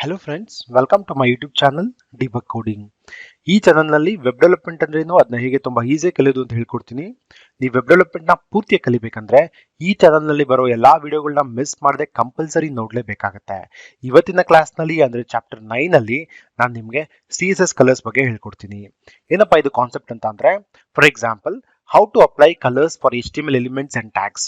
Hello friends, welcome to my YouTube channel debug coding. ಈ ಚಾನಲ್ನಲ್ಲಿ web development ಅಂದ್ರೆ ಏನು, ಅದನ್ನ ಹೇಗೆ ತುಂಬಾ ಈಸಿಯಾಗಿ ಕಲಿಯೋದು ಅಂತ ಹೇಳ್ಕೊಡ್ತೀನಿ. ನೀವು ವೆಬ್ ಡೆವಲಪ್ಮೆಂಟ್ನ ಪೂರ್ತಿಯಾಗಿ ಕಲಿಬೇಕಂದ್ರೆ ಈ ಚಾನಲ್ನಲ್ಲಿ ಬರೋ ಎಲ್ಲಾ ವಿಡಿಯೋಗಳನ್ನ ಮಿಸ್ ಮಾಡದೆ ಕಂಪಲ್ಸರಿ ನೋಡ್ಲೇಬೇಕಾಗತ್ತೆ. ಇವತ್ತಿನ ಕ್ಲಾಸ್ನಲ್ಲಿ ಅಂದ್ರೆ ಚಾಪ್ಟರ್ 9 ಅಲ್ಲಿ ನಾನು ನಿಮಗೆ CSS ಕಲರ್ಸ್ ಬಗ್ಗೆ ಹೇಳ್ಕೊಡ್ತೀನಿ. ಏನಪ್ಪಾ ಇದು ಕಾನ್ಸೆಪ್ಟ್ ಅಂತ ಅಂದ್ರೆ, for example, how to apply colours for HTML elements and tags.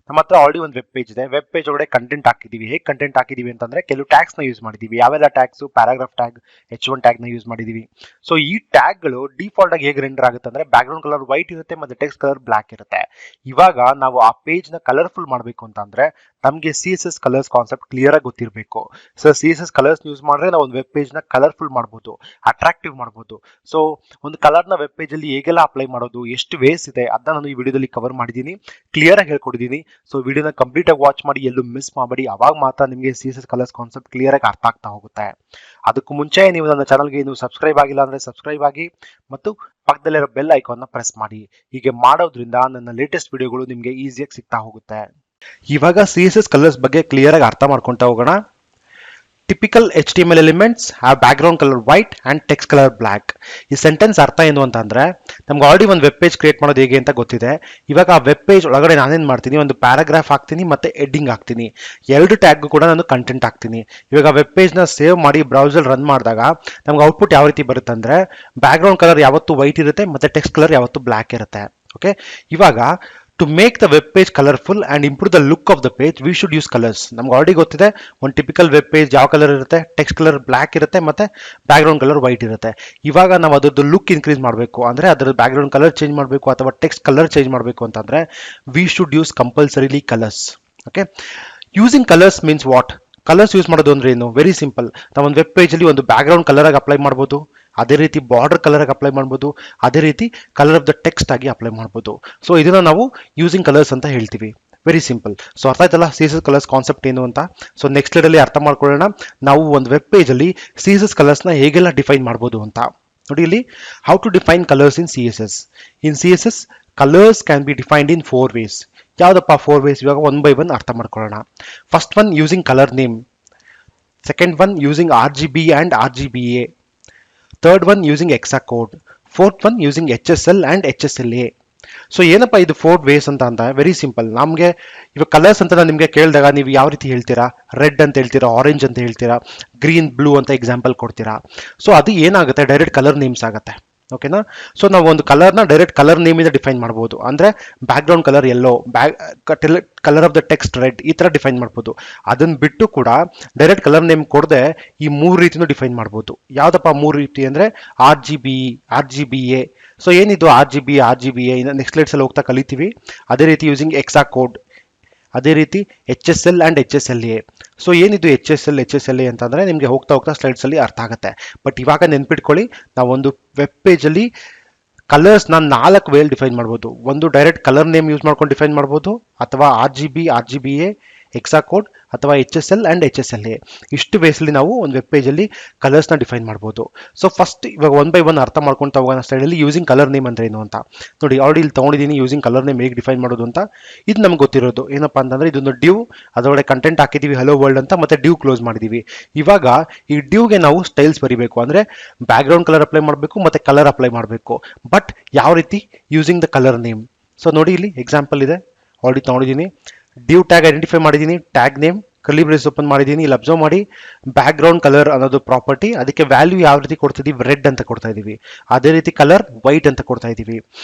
ನಮ್ಮ ಹತ್ರ ಆಲ್ರೆಡಿ ಒಂದು ವೆಬ್ ಪೇಜ್ ಇದೆ. ವೆಬ್ ಪೇಜ್ ಒಳಗಡೆ ಕಂಟೆಂಟ್ ಹಾಕಿದೀವಿ. ಹೇಗೆ ಕಂಟೆಂಟ್ ಹಾಕಿದೀವಿ ಅಂತಂದ್ರೆ, ಕೆಲವು ಟ್ಯಾಗ್ಸ್ ನ ಯೂಸ್ ಮಾಡಿದೀವಿ. ಯಾವೆಲ್ಲ tags? Paragraph tag, H1 tag ನ ಯೂಸ್ ಮಾಡಿದೀವಿ. ಸೊ ಈ ಟ್ಯಾಗ್ ಗಳು ಡಿಫಾಲ್ಟ್ ಆಗಿ ಹೇಗೆ ರೆಂಡರ್ ಆಗುತ್ತೆ ಅಂದ್ರೆ, ಬ್ಯಾಕ್ ಗ್ರೌಂಡ್ ಕಲರ್ ವೈಟ್ ಇರುತ್ತೆ ಮತ್ತೆ ಟೆಕ್ಸ್ಟ್ ಕಲರ್ ಬ್ಲಾಕ್ ಇರುತ್ತೆ. ಇವಾಗ ನಾವು ಆ ಪೇಜ್ ನ ಕಲರ್ಫುಲ್ ಮಾಡಬೇಕು ಅಂತ ಅಂದ್ರೆ ನಮಗೆ CSS ಕಲರ್ಸ್ ಕಾನ್ಸೆಪ್ಟ್ ಕ್ಲಿಯರ್ ಆಗಿ ಗೊತ್ತಿರಬೇಕು. ಸೊ CSS ಕಲರ್ಸ್ ಯೂಸ್ ಮಾಡಿದ್ರೆ ನಾವು ಒಂದು ವೆಬ್ ಪೇಜ್ ನ ಕಲರ್ಫುಲ್ ಮಾಡಬಹುದು, ಅಟ್ರಾಕ್ಟಿವ್ ಮಾಡಬಹುದು. ಸೊ ಒಂದು ಕಲರ್ ನ ವೆಬ್ ಪೇಜ್ ಅಲ್ಲಿ ಹೇಗೆಲ್ಲ ಅಪ್ಲೈ ಮಾಡೋದು, ಎಷ್ಟು ವೇಸ್ ಇದೆ ಅದನ್ನ ನಾನು ಈ ವಿಡಿಯೋದಲ್ಲಿ ಕವರ್ ಮಾಡಿದ್ದೀನಿ, ಕ್ಲಿಯರ್ ಆಗಿ ಹೇಳ್ಕೊಡಿದ್ದೀನಿ. ಸೊ ವಿಡಿಯೋನ ಕಂಪ್ಲೀಟ್ ಆಗಿ ವಾಚ್ ಮಾಡಿ, ಎಲ್ಲೂ ಮಿಸ್ ಮಾಡಬೇಡಿ. ಅವಾಗ ಮಾತ್ರ ನಿಮಗೆ CSS ಕಲರ್ಸ್ ಕಾನ್ಸೆಪ್ಟ್ ಕ್ಲಿಯರ್ ಆಗಿ ಅರ್ಥ ಆಗ್ತಾ ಹೋಗುತ್ತೆ. ಅದಕ್ಕೂ ಮುಂಚೆ ನೀವು ನನ್ನ ಚಾನಲ್ಗೆ ಇನ್ನು ಸಬ್ಸ್ಕ್ರೈಬ್ ಆಗಿಲ್ಲ ಅಂದ್ರೆ ಸಬ್ಸ್ಕ್ರೈಬ್ ಆಗಿ ಮತ್ತು ಪಕ್ಕದಲ್ಲಿರೋ ಬೆಲ್ ಐಕಾನ್ ನ ಪ್ರೆಸ್ ಮಾಡಿ. ಹೀಗೆ ಮಾಡೋದ್ರಿಂದ ನನ್ನ ಲೇಟೆಸ್ಟ್ ವಿಡಿಯೋಗಳು ನಿಮಗೆ ಈಸಿಯಾಗಿ ಸಿಗ್ತಾ ಹೋಗುತ್ತೆ. ಇವಾಗ CSS ಕಲರ್ಸ್ ಬಗ್ಗೆ ಕ್ಲಿಯರ್ ಆಗಿ ಅರ್ಥ ಮಾಡ್ಕೊಂತ ಹೋಗೋಣ. Typical HTML elements have back ground colour white and text colour black. ಈ ಸೆಂಟೆನ್ಸ್ ಅರ್ಥ ಏನು ಅಂತ ಅಂದ್ರೆ, ನಮ್ಗೆ ಆಲ್ರೆಡಿ ಒಂದು ವೆಬ್ ಪೇಜ್ ಕ್ರಿಯೇಟ್ ಮಾಡೋದು ಹೇಗೆ ಅಂತ ಗೊತ್ತಿದೆ. ಇವಾಗ ಆ ವೆಬ್ ಪೇಜ್ ಒಳಗಡೆ ನಾನೇನು ಮಾಡ್ತೀನಿ, ಒಂದು ಪ್ಯಾರಾಗ್ರಾಫ್ ಹಾಕ್ತೀನಿ ಮತ್ತೆ ಹೆಡ್ಡಿಂಗ್ ಹಾಕ್ತೀನಿ. ಎರಡು ಟ್ಯಾಗ್ ಕೂಡ ನಾನು ಕಂಟೆಂಟ್ ಹಾಕ್ತೀನಿ. ಇವಾಗ ವೆಬ್ ಪೇಜ್ ನ ಸೇವ್ ಮಾಡಿ ಬ್ರೌಸರ್ ರನ್ ಮಾಡಿದಾಗ ನಮ್ಗೆ ಔಟ್ಪುಟ್ ಯಾವ ರೀತಿ ಬರುತ್ತೆ ಅಂದ್ರೆ, ಬ್ಯಾಕ್ ಗ್ರೌಂಡ್ ಕಲರ್ ಯಾವತ್ತು ವೈಟ್ ಇರುತ್ತೆ ಮತ್ತೆ ಟೆಕ್ಸ್ಟ್ ಕಲರ್ ಯಾವತ್ತು ಬ್ಲಾಕ್ ಇರುತ್ತೆ. ಓಕೆ, ಇವಾಗ to make the web page colorful and improve the look of the page, we should use colors. ನಮ್ಗೆ ಆಲ್ರೆಡಿ ಗೊತ್ತಿದೆ, ಒಂದು ಟಿಪಿಕಲ್ ವೆಬ್ ಪೇಜ್ ಯಾವ ಕಲರ್ ಇರುತ್ತೆ, ಟೆಕ್ಸ್ಟ್ ಕಲರ್ ಬ್ಲಾಕ್ ಇರುತ್ತೆ ಮತ್ತೆ ಬ್ಯಾಕ್ ಗ್ರೌಂಡ್ ಕಲರ್ ವೈಟ್ ಇರುತ್ತೆ. ಇವಾಗ ನಾವು ಅದರದ್ದು ಲುಕ್ ಇನ್ಕ್ರೀಸ್ ಮಾಡಬೇಕು ಅಂದ್ರೆ, ಅದರ ಬ್ಯಾಕ್ ಗ್ರೌಂಡ್ ಕಲರ್ ಚೇಂಜ್ ಮಾಡಬೇಕು ಅಥವಾ ಟೆಕ್ಸ್ಟ್ ಕಲರ್ ಚೇಂಜ್ ಮಾಡಬೇಕು ಅಂತಂದ್ರೆ we should use compulsorily colours. Okay, using colours means what? Colours use ಮಾಡೋದು ಅಂದ್ರೆ ಏನು? Very simple. ನಾವು ಒಂದು ವೆಬ್ ಪೇಜ್ ಅಲ್ಲಿ ಒಂದು ಬ್ಯಾಕ್ ಗ್ರೌಂಡ್ ಕಲರ್ ಆಗಿ ಅಪ್ಲೈ ಮಾಡ್ಬೋದು, ಅದೇ ರೀತಿ ಬಾರ್ಡರ್ ಕಲರ್ ಆಗಿ ಅಪ್ಲೈ ಮಾಡ್ಬೋದು, ಅದೇ ರೀತಿ ಕಲರ್ ಆಫ್ ದ ಟೆಕ್ಸ್ಟ್ ಆಗಿ ಅಪ್ಲೈ ಮಾಡ್ಬೋದು. ಸೊ ಇದನ್ನ ನಾವು ಯೂಸಿಂಗ್ ಕಲರ್ಸ್ ಅಂತ ಹೇಳ್ತೀವಿ. Very simple. ಸೊ ಅರ್ಥ ಆಯ್ತಲ್ಲ CSS ಕಲರ್ಸ್ ಕಾನ್ಸೆಪ್ಟ್ ಏನು ಅಂತ. ಸೊ ನೆಕ್ಸ್ಟ್ ಸ್ಲೈಡ್ ಅಲ್ಲಿ ಅರ್ಥ ಮಾಡ್ಕೊಳ್ಳೋಣ, ನಾವು ಒಂದು ವೆಬ್ ಪೇಜ್ ಅಲ್ಲಿ CSS ಕಲರ್ಸ್ ನ ಹೇಗೆಲ್ಲ ಡಿಫೈನ್ ಮಾಡ್ಬೋದು ಅಂತ. ನೋಡಿ ಇಲ್ಲಿ, how to define colours in CSS. In CSS colours can be defined in 4 ways. ಯಾವ್ದಪ್ಪ 4 ways? ಇವಾಗ ಒನ್ ಬೈ ಒನ್ ಅರ್ಥ ಮಾಡ್ಕೊಳ್ಳೋಣ. First one, using colour name. Second one, using RGB and RGBA. Third one, using hexa code. Fourth one, using HSL and HSLA. So ಏನಪ್ಪ ಇದು 4 ways ಅಂತ very simple. ನಮಗೆ ಇವಾಗ colours ಅಂತ ನಾನು ನಿಮಗೆ ಕೇಳಿದಾಗ ನೀವು ಯಾವ ರೀತಿ ಹೇಳ್ತೀರಾ? ರೆಡ್ ಅಂತ ಹೇಳ್ತೀರಾ, ಆರೆಂಜ್ ಅಂತ ಹೇಳ್ತೀರಾ, ಗ್ರೀನ್, ಬ್ಲೂ ಅಂತ ಎಕ್ಸಾಂಪಲ್ ಕೊಡ್ತೀರಾ. ಸೊ ಅದು ಏನಾಗುತ್ತೆ, ಡೈರೆಕ್ಟ್ ಕಲರ್ ನೇಮ್ಸ್ ಆಗುತ್ತೆ. ಓಕೆನಾ? ಸೊ ನಾವು ಒಂದು ಕಲರ್ನ ಡೈರೆಕ್ಟ್ ಕಲರ್ ನೇಮ್ ಇಂದ ಡಿಫೈನ್ ಮಾಡ್ಬೋದು. ಅಂದ್ರೆ back ground colour yellow, colour of the text red, ಈ ತರ ಡಿಫೈನ್ ಮಾಡ್ಬೋದು. ಅದನ್ನ ಬಿಟ್ಟು ಕೂಡ ಡೈರೆಕ್ಟ್ ಕಲರ್ ನೇಮ್ ಕೊಡದೆ ಈ 3 ರೀತಿನೂ ಡಿಫೈನ್ ಮಾಡ್ಬೋದು. ಯಾವ್ದಪ್ಪ 3 ರೀತಿ ಅಂದ್ರೆ, RGB, RGBA. ಸೊ ಏನಿದು RGB, RGBA ನೆಕ್ಸ್ಟ್ ಸ್ಲೈಡ್ಸ್ ಅಲ್ಲಿ ಹೋಗ್ತಾ ಕಲಿತೀವಿ. ಅದೇ ರೀತಿ ಯೂಸಿಂಗ್ ಎಕ್ಸಾಕೋಡ್, ಅದೇ ರೀತಿ HSL and HSLA. ಸೊ ಏನಿದು HSL, HSLA ಅಂತಂದ್ರೆ ನಿಮಗೆ ಹೋಗ್ತಾ ಹೋಗ್ತಾ ಸ್ಲೈಡ್ಸ್ ಅಲ್ಲಿ ಅರ್ಥ ಆಗುತ್ತೆ. ಬಟ್ ಇವಾಗ ನೆನ್ಪಿಟ್ಕೊಳ್ಳಿ, ನಾವೊಂದು ವೆಬ್ ಪೇಜ್ ಅಲ್ಲಿ ಕಲರ್ಸ್ ನ 4 ವೇಲ್ ಡಿಫೈನ್ ಮಾಡ್ಬೋದು. ಒಂದು ಡೈರೆಕ್ಟ್ ಕಲರ್ ನೇಮ್ ಯೂಸ್ ಮಾಡ್ಕೊಂಡು ಡಿಫೈನ್ ಮಾಡ್ಬೋದು, ಅಥವಾ RGB, RGBA, ಎಕ್ಸಾಕೋಡ್ ಅಥವಾ HSL and HSLA. ಇಷ್ಟು ಬೇಸಲ್ಲಿ ನಾವು ಒಂದು ವೆಬ್ ಪೇಜ್ ಅಲ್ಲಿ ಕಲರ್ಸ್ ನ ಡಿಫೈನ್ ಮಾಡ್ಬೋದು. ಸೊ ಫಸ್ಟ್ ಇವಾಗ ಒನ್ ಬೈ ಒನ್ ಅರ್ಥ ಮಾಡ್ಕೊಂತ ಹೋಗೋಣ ಸ್ಲೈಡ್ ಅಲ್ಲಿ, ಯೂಸಿಂಗ್ ಕಲರ್ ನೇಮ್ ಅಂದ್ರೆ ಏನು ಅಂತ. ನೋಡಿ, ಆಲ್ರೆಡಿ ಇಲ್ಲಿ ತಗೊಂಡಿದ್ದೀನಿ ಯೂಸಿಂಗ್ ಕಲರ್ ನೇಮ್ ಹೇಗೆ ಡಿಫೈನ್ ಮಾಡೋದು ಅಂತ. ಇದು ನಮ್ಗೆ ಗೊತ್ತಿರೋದು ಏನಪ್ಪಾ ಅಂತಂದ್ರೆ, ಇದೊಂದು ಡ್ಯೂ, ಅದರೊಳಗೆ ಕಂಟೆಂಟ್ ಹಾಕಿದೀವಿ ಹಲೋ ವರ್ಲ್ಡ್ ಅಂತ, ಮತ್ತೆ ಡ್ಯೂ ಕ್ಲೋಸ್ ಮಾಡಿದೀವಿ. ಇವಾಗ ಈ ಡ್ಯೂಗೆ ನಾವು ಸ್ಟೈಲ್ಸ್ ಬರಿಬೇಕು ಅಂದ್ರೆ ಬ್ಯಾಕ್ ಗ್ರೌಂಡ್ ಕಲರ್ ಅಪ್ಲೈ ಮಾಡಬೇಕು ಮತ್ತೆ ಕಲರ್ ಅಪ್ಲೈ ಮಾಡಬೇಕು. ಬಟ್ ಯಾವ ರೀತಿ? Using the colour name. So ನೋಡಿ, ಇಲ್ಲಿ ಎಕ್ಸಾಂಪಲ್ ಇದೆ, ಆಲ್ರೆಡಿ ತಗೊಂಡಿದ್ದೀನಿ. ಡ್ಯೂ ಟ್ಯಾಗ್ ಐಡೆಂಟಿಫೈ ಮಾಡಿದ್ದೀನಿ, tag name curly brace open ಮಾಡಿದ್ದೀನಿ. ಇಲ್ಲಿ ಅಬ್ಸರ್ವ್ ಮಾಡಿ, ಬ್ಯಾಕ್ ಗ್ರೌಂಡ್ ಕಲರ್ ಅನ್ನೋದು ಪ್ರಾಪರ್ಟಿ, ಅದಕ್ಕೆ ವ್ಯಾಲ್ಯೂ ಯಾವ ರೀತಿ ಕೊಡ್ತಾ ಇದೀವಿ? ರೆಡ್ ಅಂತ ಕೊಡ್ತಾ ಇದೀವಿ. ಅದೇ ರೀತಿ ಕಲರ್ ವೈಟ್ ಅಂತ ಕೊಡ್ತಾ ಇದೀವಿ.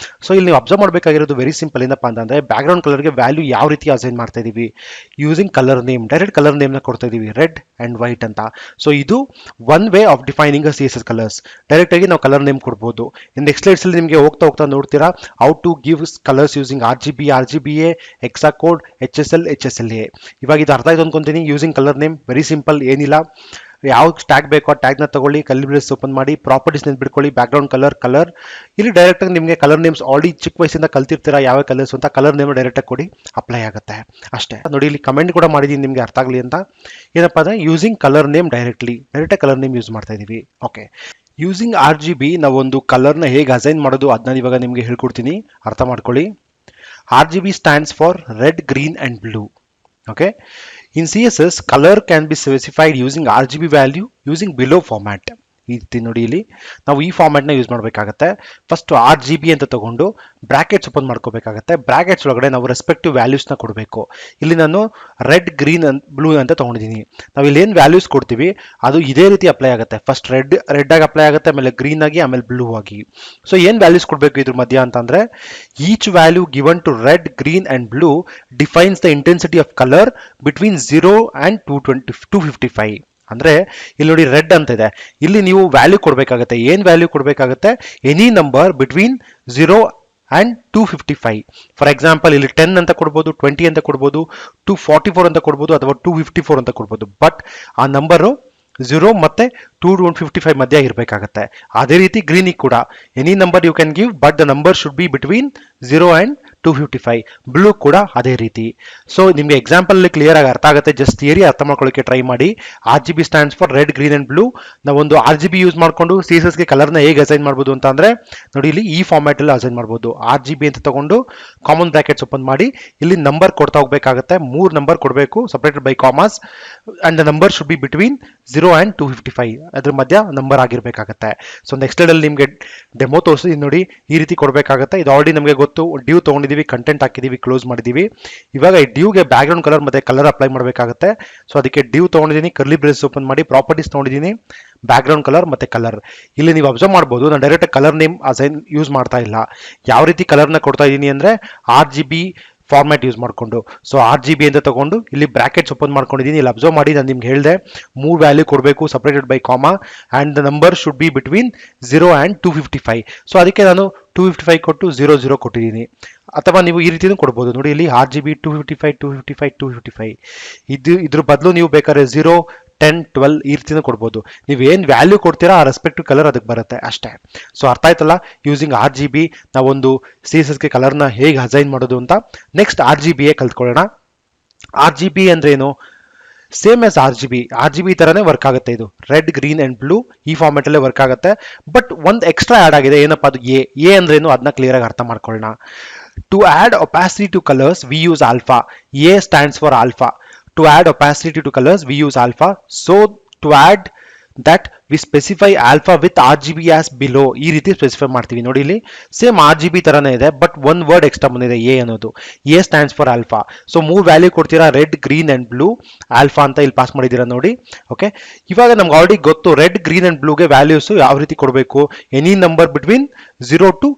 ಸೊ ಇಲ್ಲಿ ನೀವು ಅಬ್ಸರ್ವ್ ಮಾಡಬೇಕಾಗಿರೋದು ವೆರಿ ಸಿಂಪಲ್. ಏನಪ್ಪಾ ಅಂತಂದ್ರೆ, ಬ್ಯಾಕ್ ಗ್ರೌಂಡ್ ಕಲರ್ಗೆ ವ್ಯಾಲ್ಯೂ ಯಾವ ರೀತಿ ಅಸೈನ್ ಮಾಡ್ತಾ ಇದೀವಿ? Using colour name, direct colour name ನ ಕೊಡ್ತಾ ಇದೀವಿ, ರೆಡ್ ಅಂಡ್ ವೈಟ್ ಅಂತ. ಸೊ ಇದು one way of defining CSS colours. Direct ಆಗಿ ನಾವು ಕಲರ್ ನೇಮ್ ಕೊಡ್ಬೋದು. ನೆಕ್ಸ್ಟ್ ಸ್ಲೈಡ್ಸ್ ಅಲ್ಲಿ ನಿಮಗೆ ಹೋಗ್ತಾ ಹೋಗ್ತಾ ನೋಡ್ತೀರಾ how to give colours using RGB, RGBA, ಎಕ್ಸಾಕೋಡ್, HSL, HSLA. ಇವಾಗ ಇದು ಅರ್ಥ ಆಯ್ತು ಅನ್ಕೊಂತೀನಿ. Using colour name very simple, ಏನಿಲ್ಲ. ಯಾವ ಟ್ಯಾಗ್ ಬೇಕೋ ಆ ಟ್ಯಾಗ್ ನ ತಗೊಳ್ಳಿ, ಕರ್ಲಿ ಬ್ರೇಸ್ ಓಪನ್ ಮಾಡಿ, ಪ್ರಾಪರ್ಟೀಸ್ ನೆನ್ಪಿಟ್ಕೊಳ್ಳಿ, ಬ್ಯಾಕ್ ಗ್ರೌಂಡ್ ಕಲರ್. ಇಲ್ಲಿ ಡೈರೆಕ್ಟ್ ಆಗಿ ನಿಮಗೆ ಕಲರ್ ನೇಮ್ಸ್ ಆಲ್ರೆಡಿ ಚಿಕ್ಕ ವಯಸ್ಸಿಂದ ಕಲ್ತಿರ್ತೀರಾ ಯಾವ ಕಲರ್ಸ್ ಅಂತ, ಕಲರ್ ನೇಮ್ ಡೈರೆಕ್ಟ್ ಆಗಿ ಕೊಡಿ, ಅಪ್ಲೈ ಆಗುತ್ತೆ ಅಷ್ಟೇ. ನೋಡಿ, ಇಲ್ಲಿ ಕಮೆಂಟ್ ಕೂಡ ಮಾಡಿದೀನಿ ನಿಮಗೆ ಅರ್ಥ ಆಗಲಿ ಅಂತ. ಏನಪ್ಪಾ ಅಂದ್ರೆ, ಯೂಸಿಂಗ್ ಕಲರ್ ನೇಮ್ ಡೈರೆಕ್ಟ್ ಆಗಿ ಕಲರ್ ನೇಮ್ ಯೂಸ್ ಮಾಡ್ತಾ ಇದೀವಿ. ಓಕೆ, ಯೂಸಿಂಗ್ RGB ನಾವೊಂದು ಕಲರ್ನ ಹೇಗೆ ಅಸೈನ್ ಮಾಡೋದು ಅದನ್ನ ಇವಾಗ ನಿಮಗೆ ಹೇಳ್ಕೊಡ್ತೀನಿ, ಅರ್ಥ ಮಾಡ್ಕೊಳ್ಳಿ. RGB stands for red, green and blue. Okay, In CSS, color can be specified using RGB value using below format. ಈ ರೀತಿ ನೋಡಿ ಇಲ್ಲಿ ನಾವು ಈ ಫಾರ್ಮ್ಯಾಟ್ನ ಯೂಸ್ ಮಾಡಬೇಕಾಗತ್ತೆ. ಫಸ್ಟ್ RGB ಅಂತ ತಗೊಂಡು ಬ್ರಾಕೆಟ್ಸ್ ಓಪನ್ ಮಾಡ್ಕೋಬೇಕಾಗತ್ತೆ. ಬ್ರಾಕೆಟ್ಸ್ ಒಳಗಡೆ ನಾವು ರೆಸ್ಪೆಕ್ಟಿವ್ ವ್ಯಾಲ್ಯೂಸ್ನ ಕೊಡಬೇಕು. ಇಲ್ಲಿ ನಾನು ರೆಡ್, ಗ್ರೀನ್, ಬ್ಲೂ ಅಂತ ತಗೊಂಡಿದ್ದೀನಿ. ನಾವು ಇಲ್ಲಿ ಏನು ವ್ಯಾಲ್ಯೂಸ್ ಕೊಡ್ತೀವಿ ಅದು ಇದೇ ರೀತಿ ಅಪ್ಲೈ ಆಗುತ್ತೆ. ಫಸ್ಟ್ ರೆಡ್ ಆಗಿ ಅಪ್ಲೈ ಆಗುತ್ತೆ, ಆಮೇಲೆ ಗ್ರೀನ್ ಆಗಿ, ಆಮೇಲೆ ಬ್ಲೂ ಆಗಿ. ಸೊ ಏನು ವ್ಯಾಲ್ಯೂಸ್ ಕೊಡಬೇಕು ಇದ್ರ ಮಧ್ಯ ಅಂತಂದ್ರೆ, each value given to red, green and blue defines the intensity of colour between 0 and 255. ಅಂದ್ರೆ ಇಲ್ಲಿ ನೋಡಿ ರೆಡ್ ಅಂತ ಇದೆ, ಇಲ್ಲಿ ನೀವು ವ್ಯಾಲ್ಯೂ ಕೊಡಬೇಕಾಗುತ್ತೆ. ಏನ್ ವ್ಯಾಲ್ಯೂ ಕೊಡಬೇಕಾಗುತ್ತೆ? Any number between 0 and 255. For example ಇಲ್ಲಿ 10 ಅಂತ ಕೊಡ್ಬೋದು, 20 ಅಂತ ಕೊಡ್ಬೋದು, 244 ಅಂತ ಕೊಡ್ಬೋದು, ಅಥವಾ 254 ಅಂತ ಕೊಡ್ಬೋದು. ಬಟ್ ಆ ನಂಬರು 0 ಮತ್ತೆ 255 ಮಧ್ಯ ಇರಬೇಕಾಗತ್ತೆ. ಅದೇ ರೀತಿ ಗ್ರೀನಿಗೆ ಕೂಡ any number you can give, but the number should be between 0 and 255. Blue ಕೂಡ ಅದೇ ರೀತಿ. ಸೊ ನಿಮಗೆ ಎಕ್ಸಾಂಪಲ್ ಕ್ಲಿಯರ್ ಆಗಿ ಅರ್ಥ ಆಗುತ್ತೆ. ಜಸ್ಟ್ ಥಿಯರಿ ಅರ್ಥ ಮಾಡ್ಕೊಳ್ಳೋಕೆ ಟ್ರೈ ಮಾಡಿ. RGB stands for red, green and blue. ನಾವೊಂದು RGB ಯೂಸ್ ಮಾಡಿಕೊಂಡು CSS ಗೆ ಕಲರ್ನ ಹೇಗೆ ಅಸೈನ್ ಮಾಡ್ಬೋದು ಅಂತ ಅಂದ್ರೆ ನೋಡಿ, ಇಲ್ಲಿ ಈ ಫಾರ್ಮ್ಯಾಟ್ ಅಲ್ಲಿ ಅಸೈನ್ ಮಾಡ್ಬೋದು. RGB ಅಂತ ತಗೊಂಡು ಕಾಮನ್ ಬ್ರಾಕೆಟ್ಸ್ ಓಪನ್ ಮಾಡಿ ಇಲ್ಲಿ ನಂಬರ್ ಕೊಡ್ತಾ ಹೋಗ್ಬೇಕಾಗುತ್ತೆ. 3 ನಂಬರ್ ಕೊಡಬೇಕು, separated by commas, and the number should be between 0 and 255. ಅದ್ರ ಮಧ್ಯ ನಂಬರ್ ಆಗಿರ್ಬೇಕಾಗತ್ತೆ. ಸೊ ನೆಕ್ಸ್ಟ್ ಸ್ಲೈಡ್ ಅಲ್ಲಿ ನಿಮಗೆ ಡೆಮೋ ತೋರಿಸಿ ನೋಡಿ, ಈ ರೀತಿ ಕೊಡಬೇಕಾಗುತ್ತೆ. ಇದು ಆಲ್ರೆಡಿ ನಮಗೆ ಗೊತ್ತು. ಡ್ಯೂ ತಗೊಂಡಿದ್ದೀವಿ, ಕಂಟೆಂಟ್ ಹಾಕಿದೀವಿ, ಕ್ಲೋಸ್ ಮಾಡಿದೀವಿ. ಇವಾಗ ಈ ಡ್ಯೂಗೆ ಬ್ಯಾಕ್ ಗ್ರೌಂಡ್ ಕಲರ್ ಮತ್ತೆ ಕಲರ್ ಅಪ್ಲೈ ಮಾಡಬೇಕಾಗುತ್ತೆ. ಸೊ ಅದಕ್ಕೆ ಡ್ಯೂ ತಗೊಂಡಿದ್ದೀನಿ, ಕರ್ಲಿ ಬ್ರೇಸ್ ಓಪನ್ ಮಾಡಿ ಪ್ರಾಪರ್ಟೀಸ್ ತಗೊಂಡಿದ್ದೀನಿ, ಬ್ಯಾಕ್ ಗ್ರೌಂಡ್ ಕಲರ್ ಮತ್ತೆ ಕಲರ್. ಇಲ್ಲಿ ನೀವು ಅಬ್ಸರ್ವ್ ಮಾಡ್ಬೋದು, ನಾನು direct colour name assign use ಮಾಡ್ತಾ ಇಲ್ಲ. ಯಾವ ರೀತಿ ಕಲರ್ನ ಕೊಡ್ತಾ ಇದ್ದೀನಿ ಅಂದ್ರೆ RGB ಫಾರ್ಮ್ಯಾಟ್ ಯೂಸ್ ಮಾಡಿಕೊಂಡು. ಸೊ RGB ಅಂತ ತಗೊಂಡು ಇಲ್ಲಿ ಬ್ರಾಕೆಟ್ಸ್ ಓಪನ್ ಮಾಡ್ಕೊಂಡಿದ್ದೀನಿ. ಇಲ್ಲಿ ಅಬ್ಸರ್ವ್ ಮಾಡಿ, ನಾನು ನಿಮ್ಗೆ ಹೇಳಿದೆ 3 ವ್ಯಾಲ್ಯೂ ಕೊಡಬೇಕು, separated by comma, and the number should be between 0 and 255. So ಅದಕ್ಕೆ ನಾನು 255 ಕೊಟ್ಟು 00 ಕೊಟ್ಟಿದ್ದೀನಿ. ಅಥವಾ ನೀವು ಈ ರೀತಿನೂ ಕೊಡ್ಬೋದು. ನೋಡಿ ಇಲ್ಲಿ RGB 255 255 255. ಇದ್ರ ಬದಲು ನೀವು ಬೇಕಾದ್ರೆ 0 10 12 ಈ ರೀತಿನೂ ಕೊಡ್ಬೋದು. ನೀವು ಏನು ವ್ಯಾಲ್ಯೂ ಕೊಡ್ತೀರಾ ಆ ರೆಸ್ಪೆಕ್ಟಿವ್ ಕಲರ್ ಅದಕ್ಕೆ ಬರುತ್ತೆ ಅಷ್ಟೇ. ಸೊ ಅರ್ಥ ಆಯ್ತಲ್ಲ, ಯೂಸಿಂಗ್ RGB ನಾವೊಂದು CSSಗೆ ಕಲರ್ನ ಹೇಗೆ ಅಸೈನ್ ಮಾಡೋದು ಅಂತ. Next RGBA ಕಲ್ತ್ಕೊಳ್ಳೋಣ. RGB ಅಂದ್ರೆ ಏನು? ಸೇಮ್ ಆಸ್ RGB ತರನೇ ವರ್ಕ್ ಆಗುತ್ತೆ. ಇದು ರೆಡ್, ಗ್ರೀನ್ ಅಂಡ್ ಬ್ಲೂ ಈ ಫಾರ್ಮೆಟ್ ಅಲ್ಲೇ ವರ್ಕ್ ಆಗುತ್ತೆ. ಬಟ್ ಒಂದು ಎಕ್ಸ್ಟ್ರಾ ಆಡ್ ಆಗಿದೆ. ಏನಪ್ಪಾ ಅದು? ಎ ಅಂದ್ರೆ ಏನು ಅದನ್ನ ಕ್ಲಿಯರ್ ಆಗಿ ಅರ್ಥ ಮಾಡ್ಕೊಳ್ಳೋಣ. To add opacity to colours we use alpha. A stands for alpha. To add opacity to colors we use alpha. So to add that we specify alpha with RGB as below. ಈ ರೀತಿ specify ಮಾಡ್ತೀವಿ. ನೋಡಿ ಇಲ್ಲಿ same RGB ತರನೇ ಇದೆ, but ಒಂದು word extra ಬಂದಿದೆ, A ಅನ್ನೋದು. A stands for alpha. So 3 value ಕೊಡ್ತೀರಾ, red, green and blue, alpha ಅಂತ ಇಲ್ಲಿ ಪಾಸ್ ಮಾಡಿದ್ದೀರಾ ನೋಡಿ. ಓಕೆ, ಇವಾಗ ನಮ್ಗೆ ಆಲ್ರೆಡಿ ಗೊತ್ತು ರೆಡ್, ಗ್ರೀನ್ ಅಂಡ್ ಬ್ಲೂಗೆ ವ್ಯಾಲ್ಯೂಸ್ ಯಾವ ರೀತಿ ಕೊಡಬೇಕು. ಎನಿ ನಂಬರ್ ಬಿಟ್ವೀನ್ 0 to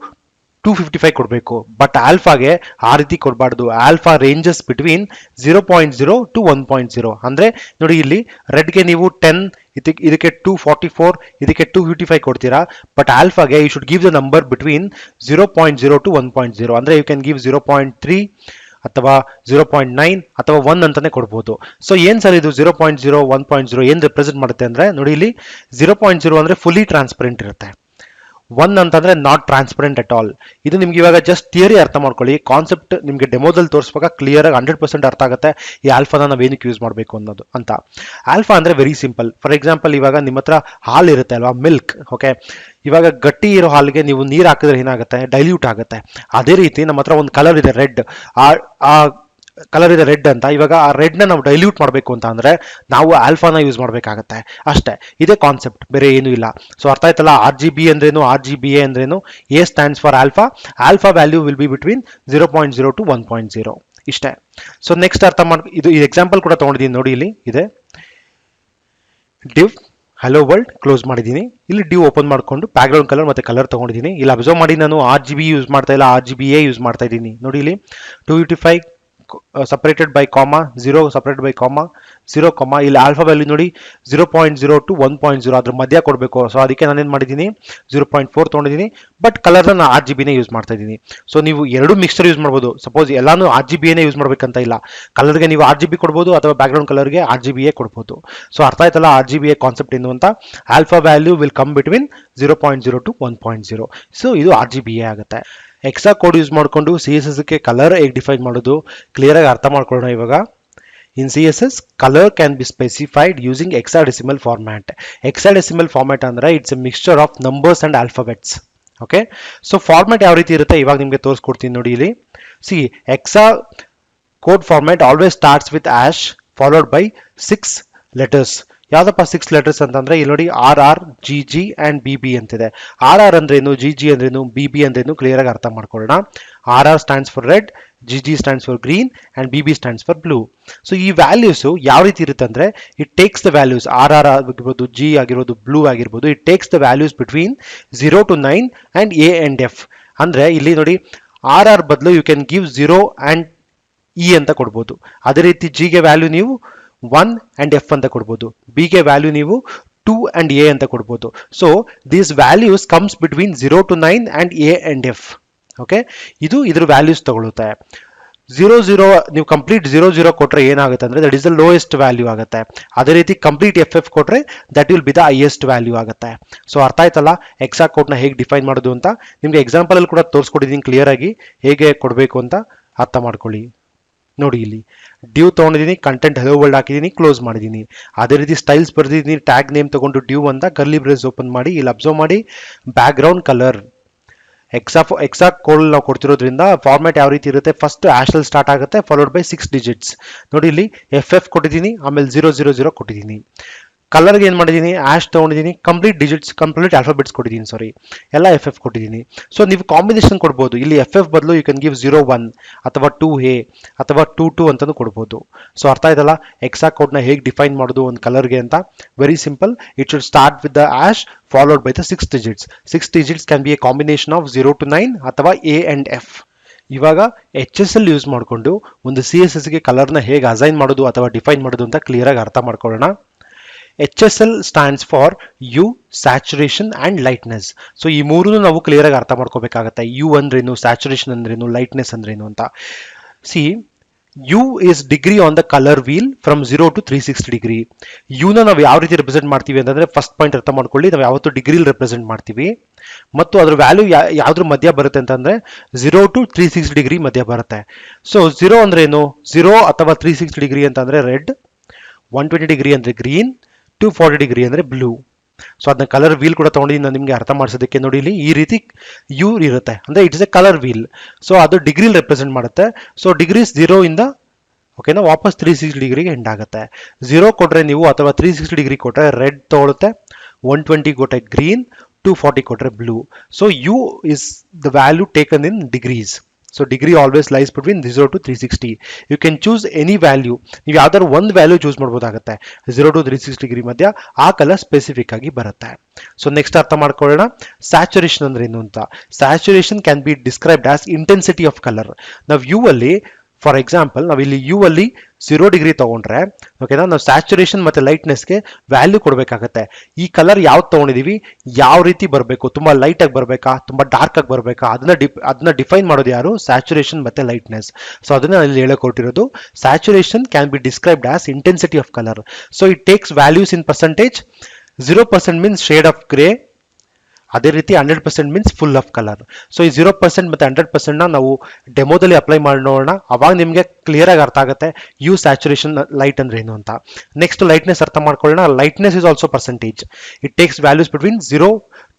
255 ಕೊಡಬೇಕು. ಬಟ್ ಆಲ್ಫಾಗೆ ಆ ರೀತಿ ಕೊಡಬಾರ್ದು. Alpha ranges between 0.0 to 1.0. ಅಂದ್ರೆ ನೋಡಿ ಇಲ್ಲಿ ರೆಡ್ಗೆ ನೀವು 10, ಇದಕ್ಕೆ 244, ಇದಕ್ಕೆ 255 ಕೊಡ್ತೀರಾ. ಬಟ್ ಆಲ್ಫಾಗೆ you should give the number between 0.0 to 1.0. ಅಂದ್ರೆ ಯು ಕ್ಯಾನ್ ಗಿವ್ 0.3 ಅಥವಾ 0.9 ಅಥವಾ 1 ಅಂತಾನೆ ಕೊಡ್ಬೋದು. ಸೊ ಏನ್ ಸರ್ ಇದು 0.0 1.0 ಏನ್ ರೆಪ್ರೆಸೆಂಟ್ ಮಾಡುತ್ತೆ ಅಂದ್ರೆ ನೋಡಿ ಇಲ್ಲಿ 0.0 ಅಂದ್ರೆ ಫುಲ್ಲಿ ಟ್ರಾನ್ಸ್ಪರೆಂಟ್ ಇರುತ್ತೆ. 1 ಅಂತಂದ್ರೆ ನಾಟ್ ಟ್ರಾನ್ಸ್ಪರೆಂಟ್ ಅಟ್ ಆಲ್. ಇದು ನಿಮ್ಗೆ ಇವಾಗ ಜಸ್ಟ್ ಥಿಯರಿ ಅರ್ಥ ಮಾಡ್ಕೊಳ್ಳಿ. ಕಾನ್ಸೆಪ್ಟ್ ನಿಮ್ಗೆ ಡೆಮೋದಲ್ಲಿ ತೋರಿಸುವಾಗ ಕ್ಲಿಯರ್ ಆಗಿ 100% ಅರ್ಥ ಆಗುತ್ತೆ ಈ ಆಲ್ಫಾನ ನಾವೇನಕ್ಕೆ ಯೂಸ್ ಮಾಡಬೇಕು ಅನ್ನೋದು ಅಂತ. ಆಲ್ಫಾ ಅಂದ್ರೆ ವೆರಿ ಸಿಂಪಲ್. ಫಾರ್ ಎಕ್ಸಾಂಪಲ್ ಇವಾಗ ನಿಮ್ಮ ಹತ್ರ ಹಾಲು ಇರುತ್ತೆ ಅಲ್ವಾ, ಮಿಲ್ಕ್. ಓಕೆ, ಇವಾಗ ಗಟ್ಟಿ ಇರೋ ಹಾಲಿಗೆ ನೀವು ನೀರು ಹಾಕಿದ್ರೆ ಏನಾಗುತ್ತೆ? ಡೈಲ್ಯೂಟ್ ಆಗುತ್ತೆ. ಅದೇ ರೀತಿ ನಮ್ಮ ಹತ್ರ ಒಂದು ಕಲರ್ ಇದೆ ರೆಡ್, ಆ ಕಲರ್ ಇದೆ ರೆಡ್ ಅಂತ. ಇವಾಗ ಆ ರೆಡ್ನ ನಾವು ಡೈಲ್ಯೂಟ್ ಮಾಡಬೇಕು ಅಂತ ಅಂದ್ರೆ ನಾವು ಆಲ್ಫಾನ ಯೂಸ್ ಮಾಡಬೇಕಾಗತ್ತೆ ಅಷ್ಟೇ. ಇದೇ ಕಾನ್ಸೆಪ್ಟ್, ಬೇರೆ ಏನು ಇಲ್ಲ. ಸೊ ಅರ್ಥ ಆಯ್ತಲ್ಲ, RGB ಅಂದ್ರೇನು, RGBA ಅಂದ್ರೇನು. A stands for alpha. Alpha value will be between 0.0 to 1.0 ಇಷ್ಟೇ. ಸೊ ನೆಕ್ಸ್ಟ್ ಅರ್ಥ ಇದು ಎಕ್ಸಾಂಪಲ್ ಕೂಡ ತಗೊಂಡಿದ್ದೀನಿ ನೋಡಿ. ಇಲ್ಲಿ ಇದೆ div hello world, ಕ್ಲೋಸ್ ಮಾಡಿದ್ದೀನಿ. ಇಲ್ಲಿ ಡ್ಯೂ ಓಪನ್ ಮಾಡ್ಕೊಂಡು ಬ್ಯಾಕ್ ಗ್ರೌಂಡ್ ಕಲರ್ ಮತ್ತೆ ಕಲರ್ ತಗೊಂಡಿದ್ದೀನಿ. ಇಲ್ಲಿ ಅಬ್ಸರ್ವ್ ಮಾಡಿ, ನಾನು RGB ಯೂಸ್ ಮಾಡ್ತಾ ಇಲ್ಲ, RGBA ಯೂಸ್ ಮಾಡ್ತಾ ಇದ್ದೀನಿ. ನೋಡಿ ಇಲ್ಲಿ 255 separated by comma, 0 separated by comma, 0 comma. ಇಲ್ಲಿ ಆಲ್ಫಾ ವ್ಯಾಲ್ಯೂ ನೋಡಿ 0.0 to 1.0 ಅದ್ರ ಮಧ್ಯ ಕೊಡಬೇಕು. ಸೊ ಅದಕ್ಕೆ ನಾನೇನು ಮಾಡಿದ್ದೀನಿ 0.4 ತೊಗೊಂಡಿದ್ದೀನಿ. ಬಟ್ ಕಲರ್ನ ನಾನು RGBನೇ ಯೂಸ್ ಮಾಡ್ತಾ ಇದ್ದೀನಿ. ಸೊ ನೀವು ಎರಡು ಮಿಕ್ಸ್ಚರ್ ಯೂಸ್ ಮಾಡ್ಬೋದು. ಸಪೋಸ್ ಎಲ್ಲಾನು RGBನೇ ಯೂಸ್ ಮಾಡ್ಬೇಕಂತ ಇಲ್ಲ. ಕಲರ್ಗೆ ನೀವು RGB ಕೊಡ್ಬೋದು ಅಥವಾ ಬ್ಯಾಕ್ ಗ್ರೌಂಡ್ ಕಲರ್ಗೆ RGBA ಕೊಡ್ಬೋದು. ಸೊ ಅರ್ಥ ಆಯ್ತಲ್ಲ RGBA ಕಾನ್ಸೆಪ್ಟ್ ಏನು ಅಂತ. Alpha value will come between 0.0 to 1.0. So ಇದು RGBA ಆಗುತ್ತೆ. ಎಕ್ಸಾ ಕೋಡ್ ಯೂಸ್ ಮಾಡಿಕೊಂಡು CSSಗೆ ಕಲರ್ ಹೇಗೆ ಡಿಫೈನ್ ಮಾಡೋದು ಕ್ಲಿಯರ್ ಆಗಿ ಅರ್ಥ ಮಾಡ್ಕೊಳ್ಳೋಣ ಇವಾಗ. In CSS, color can be specified using hexadecimal format. Hexadecimal format ಅಂದ್ರೆ it's a mixture of numbers and alphabets. Okay, so format ಯಾವ ರೀತಿ ಇರುತ್ತೆ ಇವಾಗ ನಿಮಗೆ ತೋರಿಸ್ಕೊಡ್ತೀನಿ ನೋಡಿ. ಇಲ್ಲಿ see, hexa code format always starts with hash, followed by 6 letters. ಯಾವ್ದಪ್ಪ 6 ಲೆಟರ್ಸ್ ಅಂತಂದ್ರೆ ಇಲ್ಲಿ ನೋಡಿ RR, GG ಅಂಡ್ BB ಅಂತಿದೆ. RR ಅಂದ್ರೇನು, GG ಅಂದ್ರೇನು, BB ಅಂದ್ರೇನು ಕ್ಲಿಯರ್ ಆಗಿ ಅರ್ಥ ಮಾಡ್ಕೊಳ್ಳೋಣ. RR stands for red, GG stands for green and BB stands for blue. So ಈ ವ್ಯಾಲ್ಯೂಸ್ ಯಾವ ರೀತಿ ಇರುತ್ತೆ ಅಂದ್ರೆ, it takes the values RR ಆಗಿರ್ಬೋದು, G ಆಗಿರ್ಬೋದು, ಬ್ಲೂ ಆಗಿರ್ಬೋದು, it takes the values between 0 to 9 and A and F. ಅಂದ್ರೆ ಇಲ್ಲಿ ನೋಡಿ RR ಬದಲು you can give 0 and E ಅಂತ ಕೊಡ್ಬೋದು. ಅದೇ ರೀತಿ G ಗೆ ವ್ಯಾಲ್ಯೂ ನೀವು 1 and F ಅಂತ ಕೊಡ್ಬೋದು. B ಗೆ ವ್ಯಾಲ್ಯೂ ನೀವು 2 and A ಅಂತ ಕೊಡ್ಬೋದು. So these values comes between 0 to 9 and A and F. Okay, ಇದು ಇದ್ರ ವ್ಯಾಲ್ಯೂಸ್ ತಗೊಳುತ್ತೆ. 0 ನೀವು ಕಂಪ್ಲೀಟ್ 0 ಕೊಟ್ರೆ ಏನಾಗುತ್ತೆ ಅಂದ್ರೆ that is the lowest value ಆಗುತ್ತೆ. ಅದೇ ರೀತಿ ಕಂಪ್ಲೀಟ್ FF ಕೊಟ್ರೆ that will be the highest value ಆಗುತ್ತೆ. ಸೊ ಅರ್ಥ ಆಯ್ತಲ್ಲ ಎಕ್ಸಾಕ್ಟ್ ಕೋಡ್ನ ಹೇಗೆ ಡಿಫೈನ್ ಮಾಡೋದು ಅಂತ. ನಿಮ್ಗೆ ಎಕ್ಸಾಂಪಲ್ ಅಲ್ಲಿ ಕೂಡ ತೋರಿಸ್ಕೊಟ್ಟಿದ್ದೀನಿ ಕ್ಲಿಯರ್ ಆಗಿ ಹೇಗೆ ಕೊಡಬೇಕು ಅಂತ ಅರ್ಥ ಮಾಡ್ಕೊಳ್ಳಿ. ನೋಡಿ ಇಲ್ಲಿ ಡ್ಯೂ ತಗೊಂಡಿದ್ದೀನಿ, ಕಂಟೆಂಟ್ ಹೆಲೋ ವರ್ಲ್ಡ್ ಹಾಕಿದ್ದೀನಿ, ಕ್ಲೋಸ್ ಮಾಡಿದ್ದೀನಿ. ಅದೇ ರೀತಿ ಸ್ಟೈಲ್ಸ್ ಬರ್ದಿದ್ದೀನಿ, ಟ್ಯಾಗ್ ನೇಮ್ ತಗೊಂಡು ಡ್ಯೂ ಅಂತ ಕರ್ಲಿ ಬ್ರೇಸ್ ಓಪನ್ ಮಾಡಿ ಇಲ್ಲಿ ಅಬ್ಸರ್ವ್ ಮಾಡಿ back ground colour exact code ನಾವು ಕೊಡ್ತಿರೋದ್ರಿಂದ ಫಾರ್ಮ್ಯಾಟ್ ಯಾವ ರೀತಿ ಇರುತ್ತೆ, ಫಸ್ಟ್ ಆಶಲ್ ಸ್ಟಾರ್ಟ್ ಆಗುತ್ತೆ ಫಾಲೋಡ್ ಬೈ 6 ಡಿಜಿಟ್ಸ್. ನೋಡಿ ಇಲ್ಲಿ FF ಕೊಟ್ಟಿದ್ದೀನಿ, ಆಮೇಲೆ 000 ಕೊಟ್ಟಿದ್ದೀನಿ. ಕಲರ್ಗೆ ಏನು ಮಾಡಿದ್ದೀನಿ, ಆಶ್ ತೊಗೊಂಡಿದ್ದೀನಿ, ಕಂಪ್ಲೀಟ್ ಆಲ್ಫಾಬೆಟ್ಸ್ ಕೊಟ್ಟಿದ್ದೀನಿ, ಸಾರಿ ಎಲ್ಲ FF ಕೊಟ್ಟಿದ್ದೀನಿ. ಸೊ ನೀವು ಕಾಂಬಿನೇಷನ್ ಕೊಡ್ಬೋದು. ಇಲ್ಲಿ FF ಬದಲು ಯು ಕ್ಯಾನ್ ಗಿವ್ 01 ಅಥವಾ 2A ಅಥವಾ 22 ಅಂತಲೂ ಕೊಡ್ಬೋದು. ಸೊ ಅರ್ಥ ಆಯ್ತಲ್ಲ ಎಕ್ಸಾಕ್ಟ್ ಕೋಡ್ನ ಹೇಗೆ ಡಿಫೈನ್ ಮಾಡೋದು ಒಂದು ಕಲರ್ಗೆ ಅಂತ. Very simple. It should start with the hash followed by the 6 digits. 6 digits can be a combination of 0 to 9 ಅಥವಾ A and F. ಇವಾಗ HSL ಯೂಸ್ ಮಾಡಿಕೊಂಡು ಒಂದು CSSಗೆ ಕಲರ್ನ ಹೇಗೆ ಅಸೈನ್ ಮಾಡೋದು ಅಥವಾ ಡಿಫೈನ್ ಮಾಡೋದು ಅಂತ ಕ್ಲಿಯರ್ ಆಗಿ ಅರ್ಥ ಮಾಡ್ಕೊಳ್ಳೋಣ. HSL stands for hue, saturation and lightness. So ಈ ಮೂರೂ ನಾವು ಕ್ಲಿಯರ್ ಆಗಿ ಅರ್ಥ ಮಾಡ್ಕೋಬೇಕಾಗತ್ತೆ. ಯು ಅಂದ್ರೇನು, ಸ್ಯಾಚುರೇಷನ್ ಅಂದ್ರೇನು, ಲೈಟ್ನೆಸ್ ಅಂದ್ರೇನು ಅಂತ. See hue is degree on the colour wheel from 0 to 360 degree. ಯುನ ನಾವು ಯಾವ ರೀತಿ ರೆಪ್ರೆಸೆಂಟ್ ಮಾಡ್ತೀವಿ ಅಂತಂದ್ರೆ ಫಸ್ಟ್ ಪಾಯಿಂಟ್ ಅರ್ಥ ಮಾಡ್ಕೊಳ್ಳಿ. ನಾವು ಯಾವತ್ತು ಡಿಗ್ರಿಲಿ ರೆಪ್ರೆಸೆಂಟ್ ಮಾಡ್ತೀವಿ ಮತ್ತು ಅದ್ರ ವ್ಯಾಲ್ಯೂ ಯಾವ್ದ್ರ ಮಧ್ಯ ಬರುತ್ತೆ ಅಂತಂದ್ರೆ 0 to 360 ಡಿಗ್ರಿ ಮಧ್ಯ ಬರುತ್ತೆ. ಸೊ 0 ಅಂದ್ರೆ ಏನು, 0 ಅಥವಾ 360 ಡಿಗ್ರಿ ಅಂತಂದ್ರೆ ರೆಡ್, 120 ಡಿಗ್ರಿ ಅಂದ್ರೆ ಗ್ರೀನ್, 240 ಡಿಗ್ರಿ ಅಂದ್ರೆ ಬ್ಲೂ. ಸೊ ಅದನ್ನ ಕಲರ್ ವೀಲ್ ಕೂಡ ತಗೊಂಡಿದ್ದೀನಿ ನಾನು ನಿಮಗೆ ಅರ್ಥ ಮಾಡಿಸೋದಕ್ಕೆ. ನೋಡಿ ಇಲ್ಲಿ ಈ ರೀತಿ ಯು ಇರುತ್ತೆ ಅಂದ್ರೆ it's A colour wheel. So ಅದು ಡಿಗ್ರಿಲಿ ರೆಪ್ರೆಸೆಂಟ್ ಮಾಡುತ್ತೆ. ಸೊ ಡಿಗ್ರೀಸ್ 0 ಇಂದ ಓಕೆನಾ ವಾಪಸ್ 360 ಡಿಗ್ರಿಗೆ ಎಂಡ್ ಆಗುತ್ತೆ. 0 ಕೊಟ್ರೆ ನೀವು ಅಥವಾ 360 ಡಿಗ್ರಿ ಕೊಟ್ರೆ ರೆಡ್ ತಗೊಳುತ್ತೆ, 120 ಕೊಟ್ರೆ ಗ್ರೀನ್, 240 ಕೊಟ್ರೆ blue. So hue is the value taken in degrees. So degree always lies between 0 to 360. You can choose any value. ನೀವು ಯಾವ್ದಾದ್ರು ಒಂದು ವ್ಯಾಲ್ಯೂ ಚೂಸ್ ಮಾಡ್ಬೋದಾಗುತ್ತೆ 0 to 360 ಡಿಗ್ರಿ ಮಧ್ಯ. ಆ ಕಲರ್ ಸ್ಪೆಸಿಫಿಕ್ ಆಗಿ ಬರುತ್ತೆ. ಸೊ ನೆಕ್ಸ್ಟ್ ಅರ್ಥ ಮಾಡ್ಕೊಳ್ಳೋಣ ಸ್ಯಾಚುರೇಷನ್ ಅಂದ್ರೆ ಏನು ಅಂತ. Saturation can be described as intensity of colour. ನಾವು ಯು ಅಲ್ಲಿ ಫಾರ್ ಎಕ್ಸಾಂಪಲ್ ನಾವು ಇಲ್ಲಿ ಯು ಅಲ್ಲಿ 0 ಡಿಗ್ರಿ ತಗೊಂಡ್ರೆ ಓಕೆನಾ, ನಾವು ಸ್ಯಾಚುರೇಷನ್ ಮತ್ತೆ ಲೈಟ್ನೆಸ್ಗೆ ವ್ಯಾಲ್ಯೂ ಕೊಡಬೇಕಾಗತ್ತೆ. ಈ ಕಲರ್ ಯಾವ್ದು ತಗೊಂಡಿದೀವಿ, ಯಾವ ರೀತಿ ಬರಬೇಕು, ತುಂಬಾ ಲೈಟ್ ಆಗಿ ಬರಬೇಕಾ, ತುಂಬಾ ಡಾರ್ಕ್ ಆಗಿ ಬರಬೇಕಾ, ಅದನ್ನ ಡಿಫೈನ್ ಮಾಡೋದು ಯಾರು, ಸ್ಯಾಚುರೇಷನ್ ಮತ್ತೆ ಲೈಟ್ನೆಸ್. ಸೊ ಅದನ್ನ ಇಲ್ಲಿ ಹೇಳಿಕೊಟ್ಟಿರೋದು. Saturation can be described as intensity of colour. So it takes values in percentage. 0% means shade of grey, ಅದೇ ರೀತಿ 100% means full of colour. So ಈ 0% ಮತ್ತೆ 100% ನಾವು ಡೆಮೋದಲ್ಲಿ ಅಪ್ಲೈ ಮಾಡಿ ನೋಡೋಣ. ಅವಾಗ ನಿಮಗೆ ಕ್ಲಿಯರ್ ಆಗಿ ಅರ್ಥ ಆಗುತ್ತೆ ಯು ಸ್ಯಾಚುರೇಷನ್ ಲೈಟ್ ಅಂದ್ರೆ ಏನು ಅಂತ. ನೆಕ್ಸ್ಟ್ ಲೈಟ್ನೆಸ್ ಅರ್ಥ ಮಾಡ್ಕೊಳ್ಳೋಣ. Lightness is also percentage. It takes values between 0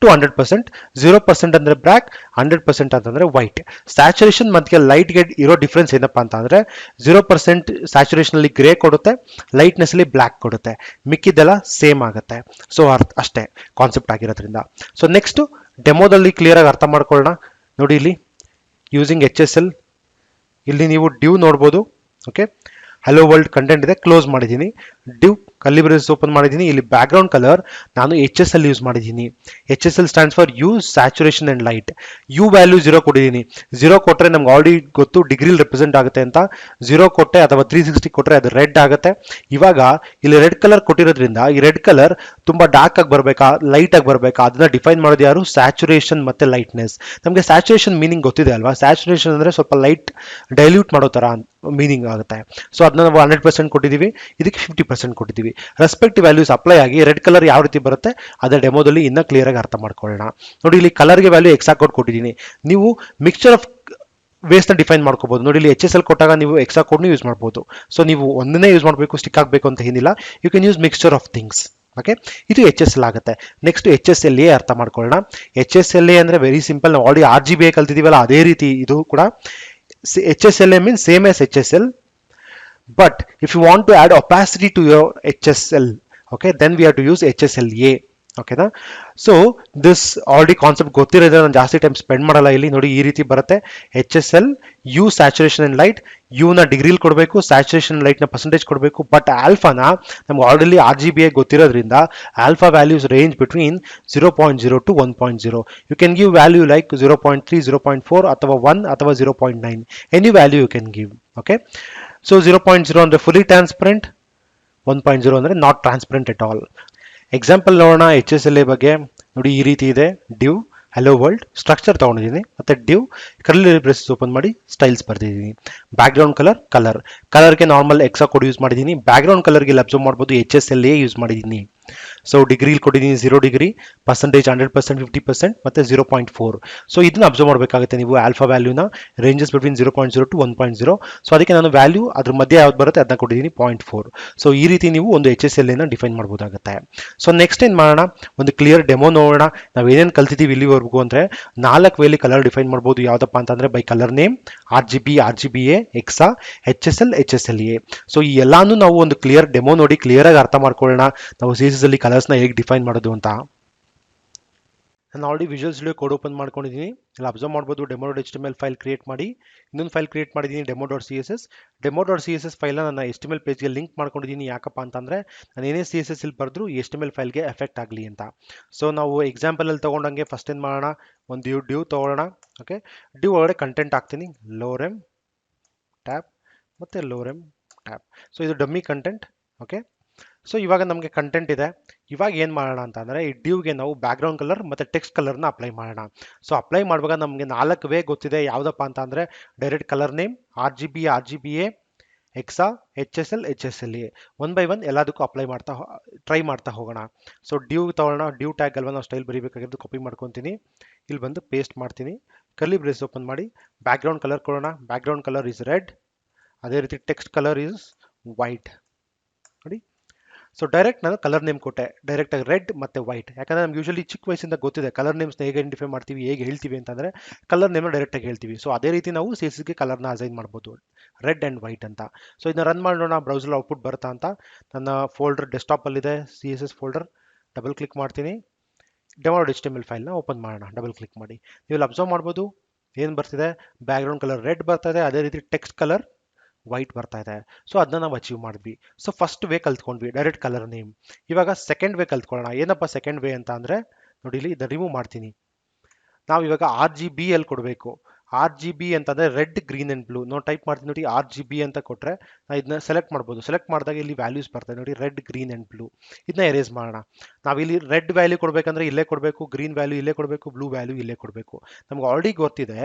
to 100%. 0% ಅಂದ್ರೆ ಬ್ಲ್ಯಾಕ್, 100% ಅಂತಂದ್ರೆ ವೈಟ್. ಸ್ಯಾಚುರೇಷನ್ ಮತ್ತೆ ಲೈಟ್ಗೆ ಇರೋ ಡಿಫ್ರೆನ್ಸ್ ಏನಪ್ಪಾ ಅಂತ ಅಂದ್ರೆ 0% ಸ್ಯಾಚುರೇಷನ್ ಅಲ್ಲಿ ಗ್ರೇ ಕೊಡುತ್ತೆ, ಲೈಟ್ನೆಸ್ ಅಲ್ಲಿ ಬ್ಲ್ಯಾಕ್ ಕೊಡುತ್ತೆ, ಮಿಕ್ಕಿದೆಲ್ಲ ಸೇಮ್ ಆಗುತ್ತೆ. ಸೊ ಅಷ್ಟೇ ಕಾನ್ಸೆಪ್ಟ್ ಆಗಿರೋದ್ರಿಂದ. ಸೊ ನೆಕ್ಸ್ಟ್ ಡೆಮೋದಲ್ಲಿ ಕ್ಲಿಯರ್ ಆಗಿ ಅರ್ಥ ಮಾಡ್ಕೊಳ್ಳೋಣ. ನೋಡಿ ಇಲ್ಲಿ ಯೂಸಿಂಗ್ HSL ಇಲ್ಲಿ ನೀವು ಡ್ಯೂ ನೋಡ್ಬೋದು. ಓಕೆ, ಹಲೋ ವರ್ಲ್ಡ್ ಕಂಟೆಂಟ್ ಇದೆ, ಕ್ಲೋಸ್ ಮಾಡಿದ್ದೀನಿ. ಡ್ಯೂ ಕರ್ಲಿ ಬ್ರೇಸ್ ಓಪನ್ ಮಾಡಿದ್ದೀನಿ. ಇಲ್ಲಿ ಬ್ಯಾಕ್ ಗ್ರೌಂಡ್ ಕಲರ್ ನಾನು HSL ಯೂಸ್ ಮಾಡಿದ್ದೀನಿ. HSL stands for hue, saturation and light. Hue value 0 ಕೊಟ್ಟಿದ್ದೀನಿ. 0 ಕೊಟ್ಟರೆ ನಮ್ಗೆ ಆಲ್ರೆಡಿ ಗೊತ್ತು ಡಿಗ್ರಿಲಿ ರೆಪ್ರೆಸೆಂಟ್ ಆಗುತ್ತೆ ಅಂತ. 0 ಕೊಟ್ಟೆ ಅಥವಾ 360 ಕೊಟ್ಟರೆ ಅದು ರೆಡ್ ಆಗುತ್ತೆ. ಇವಾಗ ಇಲ್ಲಿ ರೆಡ್ ಕಲರ್ ಕೊಟ್ಟಿರೋದ್ರಿಂದ ಈ ರೆಡ್ ಕಲರ್ ತುಂಬಾ ಡಾರ್ಕ್ ಆಗಿ ಬರಬೇಕಾ, ಲೈಟ್ ಆಗಿ ಬರಬೇಕಾ, ಅದನ್ನ ಡಿಫೈನ್ ಮಾಡೋದು ಯಾರು, ಸ್ಯಾಚುರೇಷನ್ ಮತ್ತೆ ಲೈಟ್ನೆಸ್. ನಮಗೆ ಸ್ಯಾಚುರೇಷನ್ ಮೀನಿಂಗ್ ಗೊತ್ತಿದೆ ಅಲ್ವಾ. ಸ್ಯಾಚುರೇಷನ್ ಅಂದ್ರೆ ಸ್ವಲ್ಪ ಲೈಟ್ ಡೈಲ್ಯೂಟ್ ಮಾಡೋ ತರ ಮೀನಿಂಗ್ ಆಗುತ್ತೆ. ಸೊ ಅದನ್ನ ನಾವು 100% ಕೊಟ್ಟಿದ್ದೀವಿ, ಇದಕ್ಕೆ 50% ಕೊಟ್ಟಿದ್ದೀವಿ. ರೆಸ್ಪೆಕ್ಟಿವ್ ವ್ಯಾಲ್ಯೂಸ್ ಅಪ್ಲೈ ಆಗಿ ರೆಡ್ ಕಲರ್ ಯಾವ ರೀತಿ ಬರುತ್ತೆ ಅದೇ ಡೆಮೋದಲ್ಲಿ ಇನ್ನ ಕ್ಲಿಯರ್ ಆಗಿ ಅರ್ಥ ಮಾಡ್ಕೊಳ್ಳೋಣ. ನೋಡಿ ಇಲ್ಲಿ ಕಲರ್ಗೆ ವ್ಯಾಲ್ಯೂ ಎಕ್ಸಾಕ್ಟ್ ಕೋಡ್ ಕೊಟ್ಟಿದ್ದೀನಿ. ನೀವು ಮಿಕ್ಸ್ಚರ್ ಆಫ್ ವೇಸ್ನ ಡಿಫೈನ್ ಮಾಡ್ಕೋಬಹುದು. ನೋಡಿ ಇಲ್ಲಿ HSL ಕೊಟ್ಟಾಗ ನೀವು ಎಕ್ಸಾಕ್ಟ್ ಕೋಡ್ನ ಯೂಸ್ ಮಾಡ್ಬೋದು. ಸೊ ನೀವು ಒಂದನ್ನೇ ಯೂಸ್ ಮಾಡಬೇಕು, ಸ್ಟಿಕ್ ಆಗಬೇಕು ಅಂತ ಏನಿಲ್ಲ. You can use mixture of things. Okay, ಇದು HSL ಆಗುತ್ತೆ. ನೆಕ್ಸ್ಟ್ HSLA ಅರ್ಥ ಮಾಡ್ಕೊಳ್ಳೋಣ. HSLA ಅಂದ್ರೆ ವೆರಿ ಸಿಂಪಲ್. ನಾವು ಆಲ್ರೆಡಿ RGB ಕಲ್ತಿದ್ದೀವಲ್ಲ ಅದೇ ರೀತಿ ಇದು ಕೂಡ. HSLA means same as HSL But if you want to add opacity to your HSL, okay, then we have to use HSLA. ಓಕೆನಾ. ಸೊ ದಿಸ್ ಆಲ್ರೆಡಿ ಕಾನ್ಸೆಪ್ಟ್ ಗೊತ್ತಿರೋದ್ರೆ ನಾನು ಜಾಸ್ತಿ ಟೈಮ್ ಸ್ಪೆಂಡ್ ಮಾಡಲ್ಲ. ಇಲ್ಲಿ ನೋಡಿ ಈ ರೀತಿ ಬರುತ್ತೆ. HSL hue saturation and light, ಯುನ ಡಿಗ್ರಿಲಿ ಕೊಡಬೇಕು, ಸ್ಯಾಚುರೇಷನ್ ಲೈಟ್ನ ಪರ್ಸೆಂಟೇಜ್ ಕೊಡಬೇಕು. ಬಟ್ ಆಲ್ಫಾನ ನಮ್ಗೆ ಆಲ್ರೆಡಿ RGBA ಗೊತ್ತಿರೋದ್ರಿಂದ ಆಲ್ಫಾ values range between 0.0 to 1.0. You can give value like 0.3, 0.4 ಅಥವಾ 1 ಅಥವಾ 0.9. Any value you can give. Okay. So 0.0 ಅಂದರೆ ಫುಲಿ ಟ್ರಾನ್ಸ್ಪರೆಂಟ್, 1.0 ಅಂದರೆ not transparent at all. Example ನೋಡೋಣ HSLA ಬಗ್ಗೆ. ನೋಡಿ ಈ ರೀತಿ ಇದೆ. ಡ್ಯೂ ಹೆಲೋ ವರ್ಲ್ಡ್ ಸ್ಟ್ರಕ್ಚರ್ ತೊಗೊಂಡಿದ್ದೀನಿ, ಮತ್ತು ಡ್ಯೂ ಕರ್ಲಿ ಬ್ರೇಸಸ್ ಓಪನ್ ಮಾಡಿ ಸ್ಟೈಲ್ಸ್ ಬರ್ತಿದ್ದೀನಿ. ಬ್ಯಾಕ್ಗ್ರೌಂಡ್ ಕಲರ್ಗೆ ನಾರ್ಮಲ್ ಎಕ್ಸಾ ಕೋಡ್ ಯೂಸ್ ಮಾಡಿದ್ದೀನಿ. ಬ್ಯಾಕ್ಗ್ರೌಂಡ್ ಕಲರ್ಗೆ ಇಲ್ಲಿ ಅಬ್ಸರ್ವ್ ಮಾಡ್ಬೋದು HSLA ಯೂಸ್ ಮಾಡಿದ್ದೀನಿ. ಸೊ ಡಿಗ್ರಿಲಿ ಕೊಟ್ಟಿದ್ದೀನಿ 0 ಡಿಗ್ರಿ, ಪರ್ಸೆಂಟೇಜ್ 100%, 50% ಮತ್ತು 0.4. ಸೊ ಇದನ್ನ ಅಬ್ಸರ್ವ್ ಮಾಡಬೇಕಾಗುತ್ತೆ ನೀವು ಆಲ್ಫಾ ವ್ಯಾಲ್ಯೂನ, ರೇಂಜಸ್ ಬಿಟ್ವೀನ್ 0.0 to 1.0. ಸೊ ಅದಕ್ಕೆ ನಾನು ವ್ಯಾಲ್ಯೂ ಅದ್ರ ಮಧ್ಯೆ ಯಾವ್ದು ಬರುತ್ತೆ ಅದನ್ನ ಕೊಟ್ಟಿದ್ದೀನಿ 0.4. ಸೊ ಈ ರೀತಿ ನೀವು ಒಂದು HSLA ಡಿಫೈನ್ ಮಾಡ್ಬೋದಾಗುತ್ತೆ. ಸೊ ನೆಕ್ಸ್ಟ್ ಏನು ಮಾಡೋಣ, ಒಂದು ಕ್ಲಿಯರ್ ಡೆಮೋ ನೋಡೋಣ. ನಾವು ಏನೇನು ಕಲ್ತಿದ್ದೀವಿ ಇಲ್ಲಿವರೆಗೂ ಅಂದರೆ 4 ವೇಲಿ ಕಲರ್ ಡಿಫೈನ್ ಮಾಡ್ಬೋದು. ಯಾವುದಪ್ಪ ಅಂತಂದರೆ by colour name, RGB, RGBA, ಎಕ್ಸಾ, HSL, HSLA. So ಈ ಎಲ್ಲಾನು ನಾವು ಒಂದು ಕ್ಲಿಯರ್ ಡೆಮೋ ನೋಡಿ ಕ್ಲಿಯರಾಗಿ ಅರ್ಥ ಮಾಡ್ಕೊಳ್ಳೋಣ ನಾವು CSS ಅಲ್ಲಿ ಕಲರ್ಸ್ನ ಹೇಗೆ ಡಿಫೈನ್ ಮಾಡೋದು ಅಂತ. ನಾನು already visual studio code open ಮಾಡ್ಕೊಂಡಿದ್ದೀನಿ. ಇಲ್ಲಿ ಅಬ್ಸರ್ವ್ ಮಾಡ್ಬೋದು demo.html ಫೈಲ್ ಕ್ರಿಯೇಟ್ ಮಾಡಿ ಇನ್ನೊಂದು ಫೈಲ್ ಕ್ರಿಯೇಟ್ ಮಾಡಿದ್ದೀನಿ demo.css. demo.css ಫೈಲ್ನ ನನ್ನ HTML ಪೇಜ್ಗೆ ಲಿಂಕ್ ಮಾಡ್ಕೊಂಡಿದ್ದೀನಿ. ಯಾಕಪ್ಪ ಅಂತಂದರೆ ನಾನು ಏನೇ CSS ಇಲ್ಲಿ ಬರೆದ್ರು ಈ HTML ಫೈಲ್ಗೆ ಎಫೆಕ್ಟ್ ಆಗಲಿ ಅಂತ. ಸೊ ನಾವು ಎಕ್ಸಾಂಪಲಲ್ಲಿ ತೊಗೊಂಡಂಗೆ ಫಸ್ಟ್ ಏನು ಮಾಡೋಣ, ಒಂದು ಡ್ಯೂ ತೊಗೊಳ್ಳೋಣ. ಓಕೆ, ಡ್ಯೂ ಒಳಗಡೆ ಕಂಟೆಂಟ್ ಹಾಕ್ತೀನಿ, ಲೋರೆಮ್ ಟ್ಯಾಬ್ ಮತ್ತು ಲೋರೆಮ್ ಟ್ಯಾಬ್. ಸೊ ಇದು ಡಮ್ಮಿ ಕಂಟೆಂಟ್. ಓಕೆ, ಸೊ ಇವಾಗ ನಮಗೆ ಕಂಟೆಂಟ್ ಇದೆ. ಇವಾಗ ಏನು ಮಾಡೋಣ ಅಂತಂದರೆ ಈ ಡ್ಯೂಗೆ ನಾವು ಬ್ಯಾಕ್ಗ್ರೌಂಡ್ ಕಲರ್ ಮತ್ತು ಟೆಕ್ಸ್ಟ್ ಕಲರ್ನ ಅಪ್ಲೈ ಮಾಡೋಣ. ಸೊ ಅಪ್ಲೈ ಮಾಡುವಾಗ ನಮಗೆ 4 ವೇ ಗೊತ್ತಿದೆ. ಯಾವುದಪ್ಪ ಅಂತ ಅಂದರೆ direct colour name, RGB, RGBA, ಎಕ್ಸಾ, HSL, HSLA. One by one ಎಲ್ಲದಕ್ಕೂ ಟ್ರೈ ಮಾಡ್ತಾ ಹೋಗೋಣ. ಸೊ ಡ್ಯೂ ತೊಗೊಳ್ಳೋಣ. ಡ್ಯೂ ಟ್ಯಾಗ್ ಅಲ್ವಾ ನಾವು ಸ್ಟೈಲ್ ಬರೀಬೇಕಾಗಿದ್ದು, ಕಾಪಿ ಮಾಡ್ಕೊತೀನಿ, ಇಲ್ಲಿ ಬಂದು ಪೇಸ್ಟ್ ಮಾಡ್ತೀನಿ, ಕರ್ಲಿ ಬ್ರೇಸ್ ಓಪನ್ ಮಾಡಿ ಬ್ಯಾಕ್ಗ್ರೌಂಡ್ ಕಲರ್ ಕೊಡೋಣ. ಬ್ಯಾಕ್ಗ್ರೌಂಡ್ ಕಲರ್ ಈಸ್ ರೆಡ್, ಅದೇ ರೀತಿ ಟೆಕ್ಸ್ಟ್ ಕಲರ್ ಈಸ್ ವೈಟ್. ನೋಡಿ, ಸೊ ಡೈರೆಕ್ಟ್ ನಾನು ಕಲರ್ ನೇಮ್ ಕೊಟ್ಟೆ, ಡೈರೆಕ್ಟಾಗಿ ರೆಡ್ ಮತ್ತು ವೈಟ್. ಯಾಕಂದರೆ ನಮ್ಗೆ ಯೂಶಲಿ ಚಿಕ್ಕ ವಯಸ್ಸಿಂದ ಗೊತ್ತಿದೆ ಕಲರ್ ನೇಮ್ಸ್ನ ಹೇಗೆ ಐಡೆಂಟಿಫೈ ಮಾಡ್ತೀವಿ, ಹೇಗೆ ಹೇಳ್ತೀವಿ ಅಂತಂದರೆ ಕಲರ್ ನೇಮ್ನ ಡೈರೆಕ್ಟಾಗಿ ಹೇಳ್ತೀವಿ. ಸೊ ಅದೇ ರೀತಿ ನಾವು CSSಗೆ ಕಲರ್ನ ಅಸೈನ್ ಮಾಡ್ಬೋದು, ರೆಡ್ ಆ್ಯಂಡ್ ವೈಟ್ ಅಂತ. ಸೊ ಇದನ್ನ ರನ್ ಮಾಡೋಣ, ಬ್ರೌಸರ್ ಔಟ್ಪುಟ್ ಬರುತ್ತಾ ಅಂತ. ನನ್ನ ಫೋಲ್ಡರ್ ಡೆಸ್ಕ್ಟಾಪಲ್ಲಿದೆ, CSS ಫೋಲ್ಡರ್. ಡಬಲ್ ಕ್ಲಿಕ್ ಮಾಡ್ತೀನಿ, demo.html ಫೈಲ್ನ ಓಪನ್ ಮಾಡೋಣ. ಡಬಲ್ ಕ್ಲಿಕ್ ಮಾಡಿ ನೀವು ಅಬ್ಸರ್ವ್ ಮಾಡ್ಬೋದು ಏನು ಬರ್ತಿದೆ, ಬ್ಯಾಕ್ಗ್ರೌಂಡ್ ಕಲರ್ ರೆಡ್ ಬರ್ತಾ ಇದೆ, ಅದೇ ರೀತಿ ಟೆಕ್ಸ್ಟ್ ಕಲರ್ ವೈಟ್ ಬರ್ತಾ ಇದೆ. ಸೊ ಅದನ್ನ ನಾವು ಅಚೀವ್ ಮಾಡಿದ್ವಿ. ಸೊ ಫಸ್ಟ್ ವೇ ಕಲ್ತ್ಕೊಂಡ್ವಿ, ಡೈರೆಕ್ಟ್ ಕಲರ್ ನೇಮ್. ಇವಾಗ ಸೆಕೆಂಡ್ ವೇ ಕಲ್ತ್ಕೊಳ್ಳೋಣ. ಏನಪ್ಪ ಸೆಕೆಂಡ್ ವೇ ಅಂತ ಅಂದರೆ ನೋಡಿ, ಇಲ್ಲಿ ಇದನ್ನ ರಿಮೂವ್ ಮಾಡ್ತೀನಿ. ನಾವು ಇವಾಗ RGB ಅಲ್ಲಿ ಕೊಡಬೇಕು. RGB ಅಂತಂದರೆ ರೆಡ್, ಗ್ರೀನ್ ಆ್ಯಂಡ್ ಬ್ಲೂ. ನಾವು ಟೈಪ್ ಮಾಡ್ತೀನಿ ನೋಡಿ, RGB ಅಂತ ಕೊಟ್ಟರೆ ನಾವು ಇದನ್ನ ಸೆಲೆಕ್ಟ್ ಮಾಡ್ಬೋದು. ಸೆಲೆಕ್ಟ್ ಮಾಡಿದಾಗ ಇಲ್ಲಿ ವ್ಯಾಲ್ಯೂಸ್ ಬರ್ತದೆ ನೋಡಿ, ರೆಡ್, ಗ್ರೀನ್ ಆ್ಯಂಡ್ ಬ್ಲೂ. ಇದನ್ನ ಎರೇಸ್ ಮಾಡೋಣ. ನಾವಿಲ್ಲಿ ರೆಡ್ ವ್ಯಾಲ್ಯೂ ಕೊಡಬೇಕಂದ್ರೆ ಇಲ್ಲೇ ಕೊಡಬೇಕು, ಗ್ರೀನ್ ವ್ಯಾಲ್ಯೂ ಇಲ್ಲೇ ಕೊಡಬೇಕು, ಬ್ಲೂ ವ್ಯಾಲ್ಯೂ ಇಲ್ಲೇ ಕೊಡಬೇಕು. ನಮ್ಗೆ ಆಲ್ರೆಡಿ ಗೊತ್ತಿದೆ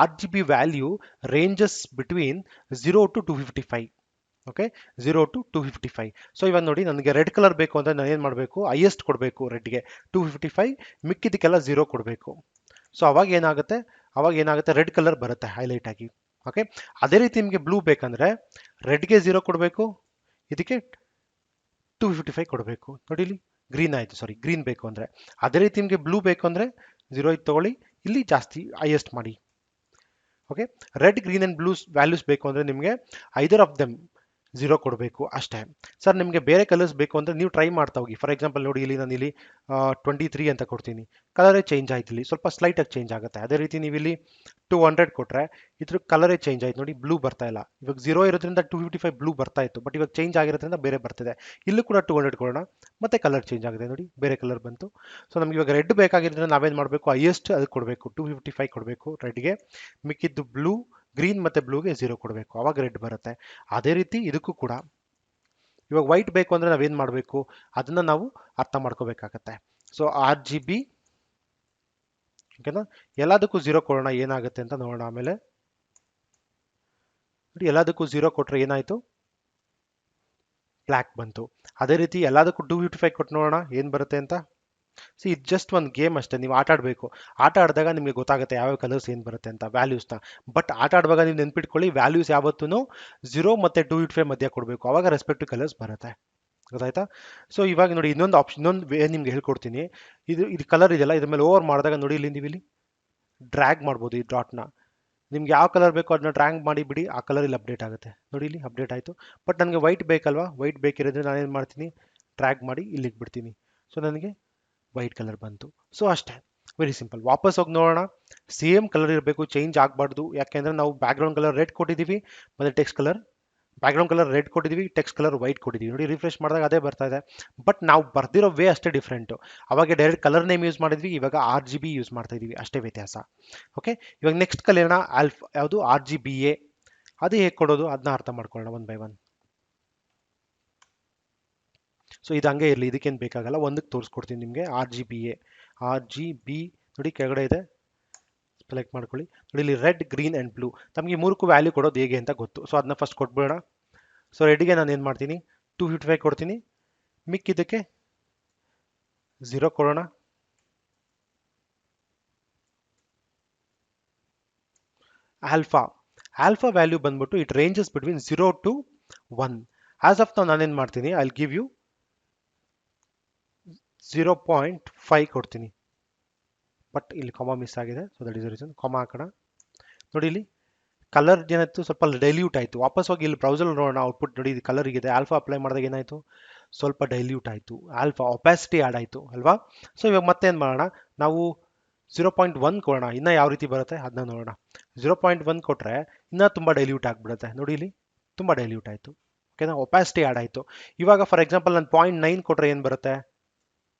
RGB value ranges between 0 to 255. Okay, 0 to 255. So ಇವಾಗ ನೋಡಿ, ನನಗೆ ರೆಡ್ ಕಲರ್ ಬೇಕು ಅಂದರೆ ನಾನು ಏನು ಮಾಡಬೇಕು, ಹೈಯೆಸ್ಟ್ ಕೊಡಬೇಕು ರೆಡ್ಗೆ 255, ಮಿಕ್ಕಿದ್ದಕ್ಕೆಲ್ಲ 0 ಕೊಡಬೇಕು. ಸೊ ಅವಾಗ ಏನಾಗುತ್ತೆ ರೆಡ್ ಕಲರ್ ಬರುತ್ತೆ ಹೈಲೈಟ್ ಆಗಿ. ಓಕೆ, ಅದೇ ರೀತಿ ನಿಮಗೆ ಬ್ಲೂ ಬೇಕಂದ್ರೆ ರೆಡ್ಗೆ 0 ಕೊಡಬೇಕು, ಇದಕ್ಕೆ 255 ಕೊಡಬೇಕು. ನೋಡಿ ಇಲ್ಲಿ ಗ್ರೀನ್ ಆಯಿತು, ಸಾರಿ ಗ್ರೀನ್ ಬೇಕು ಅಂದರೆ. ಅದೇ ರೀತಿ ನಿಮಗೆ ಬ್ಲೂ ಬೇಕು ಅಂದರೆ 0 ಇದು ತೊಗೊಳ್ಳಿ, ಇಲ್ಲಿ ಜಾಸ್ತಿ ಹೈಯೆಸ್ಟ್ ಮಾಡಿ. Okay, red, green and blue values ಬೇಕು ಅಂದರೆ ನಿಮಗೆ ಐದರ್ ಆಫ್ ದೆಮ್ 0 ಕೊಡಬೇಕು ಅಷ್ಟೇ. ಸರ್ ನಿಮಗೆ ಬೇರೆ ಕಲರ್ಸ್ ಬೇಕು ಅಂದರೆ ನೀವು ಟ್ರೈ ಮಾಡ್ತಾ ಹೋಗಿ. ಫಾರ್ ಎಕ್ಸಾಂಪಲ್ ನೋಡಿ, ಇಲ್ಲಿ ನಾನು ಇಲ್ಲಿ 23 ಅಂತ ಕೊಡ್ತೀನಿ, ಕಲರೇ ಚೇಂಜ್ ಆಯ್ತು, ಇಲ್ಲಿ ಸ್ವಲ್ಪ ಸ್ಲೈಟಾಗಿ ಚೇಂಜ್ ಆಗುತ್ತೆ. ಅದೇ ರೀತಿ ನೀವು ಇಲ್ಲಿ 200 ಕೊಟ್ಟರೆ ಇದ್ರ ಕಲರೇ ಚೇಂಜ್ ಆಯ್ತು ನೋಡಿ, ಬ್ಲೂ ಬರ್ತಾ ಇಲ್ಲ. ಇವಾಗ 0 ಇರೋದ್ರಿಂದ 255 ಬ್ಲೂ ಬರ್ತಾ ಇತ್ತು, ಬಟ್ ಇವಾಗ ಚೇಂಜ್ ಆಗಿರೋದ್ರಿಂದ ಬೇರೆ ಬರ್ತಿದೆ. ಇಲ್ಲೂ ಕೂಡ 200 ಕೊಡೋಣ, ಮತ್ತೆ ಕಲರ್ ಚೇಂಜ್ ಆಗಿದೆ ನೋಡಿ, ಬೇರೆ ಕಲರ್ ಬಂತು. ಸೊ ನಮ್ಗೆ ಇವಾಗ ರೆಡ್ ಬೇಕಾಗಿರೋದ್ರಿಂದ ನಾವೇನು ಮಾಡಬೇಕು, ಹೈಯೆಸ್ಟ್ ಅದಕ್ಕೆ ಕೊಡಬೇಕು, 255 ಕೊಡಬೇಕು ರೆಡ್ಗೆ, ಮಿಕ್ಕಿದ್ದು ಬ್ಲೂ, ಗ್ರೀನ್ ಮತ್ತು ಬ್ಲೂಗೆ 0 ಕೊಡಬೇಕು, ಆವಾಗ ರೆಡ್ ಬರುತ್ತೆ. ಅದೇ ರೀತಿ ಇದಕ್ಕೂ ಕೂಡ ಇವಾಗ ವೈಟ್ ಬೇಕು ಅಂದರೆ ನಾವೇನು ಮಾಡಬೇಕು, ಅದನ್ನು ನಾವು ಅರ್ಥ ಮಾಡ್ಕೋಬೇಕಾಗತ್ತೆ. ಸೊ RGB, ಓಕೆನಾ, ಎಲ್ಲದಕ್ಕೂ 0 ಕೊಡೋಣ, ಏನಾಗುತ್ತೆ ಅಂತ ನೋಡೋಣ. ಆಮೇಲೆ ನೋಡಿ, ಎಲ್ಲದಕ್ಕೂ 0 ಕೊಟ್ಟರೆ ಏನಾಯಿತು, ಬ್ಲ್ಯಾಕ್ ಬಂತು. ಅದೇ ರೀತಿ ಎಲ್ಲದಕ್ಕೂ 255 ಕೊಟ್ಟು ನೋಡೋಣ ಏನು ಬರುತ್ತೆ ಅಂತ. ಸಿ ಇದು ಜಸ್ಟ್ ಒಂದು ಗೇಮ್ ಅಷ್ಟೇ, ನೀವು ಆಟ ಆಡಬೇಕು. ಆಟ ಆಡಿದಾಗ ನಿಮಗೆ ಗೊತ್ತಾಗುತ್ತೆ ಯಾವ್ಯಾವ ಕಲರ್ಸ್ ಏನು ಬರುತ್ತೆ ಅಂತ, ವ್ಯಾಲ್ಯೂಸ್ನ. ಬಟ್ ಆಟ ಆಡುವಾಗ ನೀವು ನೆನ್ಪಿಟ್ಕೊಳ್ಳಿ, ವ್ಯಾಲ್ಯೂಸ್ ಯಾವತ್ತೂ 0 ಮತ್ತು 255 ಮಧ್ಯ ಕೊಡಬೇಕು, ಆವಾಗ ರೆಸ್ಪೆಕ್ಟಿವ್ ಕಲರ್ಸ್ ಬರುತ್ತೆ. ಗೊತ್ತಾಯ್ತಾ? ಸೊ ಇವಾಗ ನೋಡಿ, ಇನ್ನೊಂದು ವೇ ನಿಮ್ಗೆ ಹೇಳ್ಕೊಡ್ತೀನಿ. ಇದು ಕಲರ್ ಇದೆಯಲ್ಲ, ಇದ್ರ ಮೇಲೆ ಓವರ್ ಮಾಡಿದಾಗ ನೋಡಿ, ಇಲ್ಲಿ ನೀವು ಇಲ್ಲಿ ಡ್ರ್ಯಾಗ್ ಮಾಡ್ಬೋದು ಈ ಡಾಟ್ನ. ನಿಮ್ಗೆ ಯಾವ ಕಲರ್ ಬೇಕೋ ಅದನ್ನ ಡ್ರ್ಯಾಗ್ ಮಾಡಿ ಬಿಡಿ, ಆ ಕಲರ್ ಇಲ್ಲಿ ಅಪ್ಡೇಟ್ ಆಗುತ್ತೆ ನೋಡಿ, ಇಲ್ಲಿ ಅಪ್ಡೇಟ್ ಆಯಿತು. ಬಟ್ ನನಗೆ ವೈಟ್ ಬೇಕಲ್ವಾ, ವೈಟ್ ಬೇಕಿರೋದ್ರೆ ನಾನೇನು ಮಾಡ್ತೀನಿ, ಡ್ರ್ಯಾಗ್ ಮಾಡಿ ಇಲ್ಲಿಗೆ ಬಿಡ್ತೀನಿ. ಸೊ ನನಗೆ ವೈಟ್ ಕಲರ್ ಬಂತು. ಸೊ ಅಷ್ಟೇ, ವೆರಿ ಸಿಂಪಲ್. ವಾಪಸ್ ಹೋಗಿ ನೋಡೋಣ. ಸೇಮ್ ಕಲರ್ ಇರಬೇಕು, ಚೇಂಜ್ ಆಗಬಾರ್ದು. ಯಾಕೆಂದರೆ ನಾವು ಬ್ಯಾಕ್ಗ್ರೌಂಡ್ ಕಲರ್ ರೆಡ್ ಕೊಟ್ಟಿದ್ದೀವಿ, ಮತ್ತು text colour background colour red ಕೊಟ್ಟಿದ್ದೀವಿ, ಟೆಕ್ಸ್ಟ್ ಕಲರ್ ವೈಟ್ ಕೊಟ್ಟಿದ್ದೀವಿ. ನೋಡಿ ರಿಫ್ರೆಶ್ ಮಾಡಿದಾಗ ಅದೇ ಬರ್ತಾ ಇದೆ. ಬಟ್ ನಾವು ಬರ್ದಿರೋ ವೇ ಅಷ್ಟೇ ಡಿಫ್ರೆಂಟು. ಅವಾಗ ಡೈರೆಕ್ಟ್ ಕಲರ್ ನೇಮ್ ಯೂಸ್ ಮಾಡಿದ್ವಿ, ಇವಾಗ RGB ಯೂಸ್ ಮಾಡ್ತಾ ಇದ್ದೀವಿ, ಅಷ್ಟೇ ವ್ಯತ್ಯಾಸ. ಓಕೆ, ಇವಾಗ ನೆಕ್ಸ್ಟ್ ಕಲಿಯೋಣ ಯಾವುದು RGBA. ಅದು ಹೇಗೆ ಕೊಡೋದು ಅದನ್ನ ಅರ್ಥ ಮಾಡ್ಕೊಳ್ಳೋಣ ಒನ್ ಬೈ ಒನ್. ಸೊ ಇದು ಹಂಗೆ ಇರಲಿ, ಇದಕ್ಕೇನು ಬೇಕಾಗಲ್ಲ, ಒಂದಕ್ಕೆ ತೋರಿಸ್ಕೊಡ್ತೀನಿ ನಿಮಗೆ. RGB ನೋಡಿ ಕೆಳಗಡೆ ಇದೆ, ಸೆಲೆಕ್ಟ್ ಮಾಡ್ಕೊಳ್ಳಿ. ನೋಡಿ ಇಲ್ಲಿ ರೆಡ್, ಗ್ರೀನ್ ಆ್ಯಂಡ್ ಬ್ಲೂ. ನಮಗೆ ಮೂರಕ್ಕೂ ವ್ಯಾಲ್ಯೂ ಕೊಡೋದು ಹೇಗೆ ಅಂತ ಗೊತ್ತು. ಸೊ ಅದನ್ನ ಫಸ್ಟ್ ಕೊಟ್ಬಿಡೋಣ. ಸೊ ರೆಡ್ಗೆ ನಾನು ಏನು ಮಾಡ್ತೀನಿ, 255 ಕೊಡ್ತೀನಿ. ಮಿಕ್ಕಿದ್ದಕ್ಕೆ 0 ಕೊಡೋಣ. ಆಲ್ಫಾ ವ್ಯಾಲ್ಯೂ ಬಂದ್ಬಿಟ್ಟು it ranges between 0 to 1. As of ನಾವು ನಾನೇನು ಮಾಡ್ತೀನಿ, ಐ ಗಿವ್ ಯು 0.5 ಕೊಡ್ತೀನಿ. ಬಟ್ ಇಲ್ಲಿ ಕಾಮಾ ಮಿಸ್ ಆಗಿದೆ, so that is the reason. Comma ಹಾಕೋಣ. ನೋಡಿ ಇಲ್ಲಿ ಕಲರ್ ಏನಾಯ್ತು, ಸ್ವಲ್ಪ ಡೈಲ್ಯೂಟ್ ಆಯಿತು. ವಾಪಸ್ ಹೋಗಿ ಇಲ್ಲಿ ಬ್ರೌಸರ್ ನೋಡೋಣ, ಔಟ್ಪುಟ್ ನೋಡಿ, ಇದು ಕಲರ್ ಇದೆ. ಆಲ್ಫಾ ಅಪ್ಲೈ ಮಾಡಿದಾಗ ಏನಾಯಿತು, ಸ್ವಲ್ಪ ಡೈಲ್ಯೂಟ್ ಆಯಿತು, ಆಲ್ಫಾ ಒಪಾಸಿಟಿ ಆ್ಯಡ್ ಆಯಿತು ಅಲ್ವಾ. ಸೊ ಇವಾಗ ಮತ್ತೇನು ಮಾಡೋಣ, ನಾವು 0.1 ಕೊಡೋಣ. ಇನ್ನೂ ಯಾವ ರೀತಿ ಬರುತ್ತೆ ಅದನ್ನ ನೋಡೋಣ. 0.1 ಕೊಟ್ಟರೆ ಇನ್ನೂ ತುಂಬ ಡೈಲ್ಯೂಟ್ ಆಗಿಬಿಡುತ್ತೆ. ನೋಡಿ ಇಲ್ಲಿ ತುಂಬ ಡೈಲ್ಯೂಟ್ ಆಯಿತು. ಓಕೆನಾ, ಒಪಾಸಿಟಿ ಆ್ಯಡ್ ಆಯಿತು. ಇವಾಗ ಫಾರ್ ಎಕ್ಸಾಂಪಲ್ ನಾನು 0.9 ಕೊಟ್ಟರೆ ಏನು ಬರುತ್ತೆ,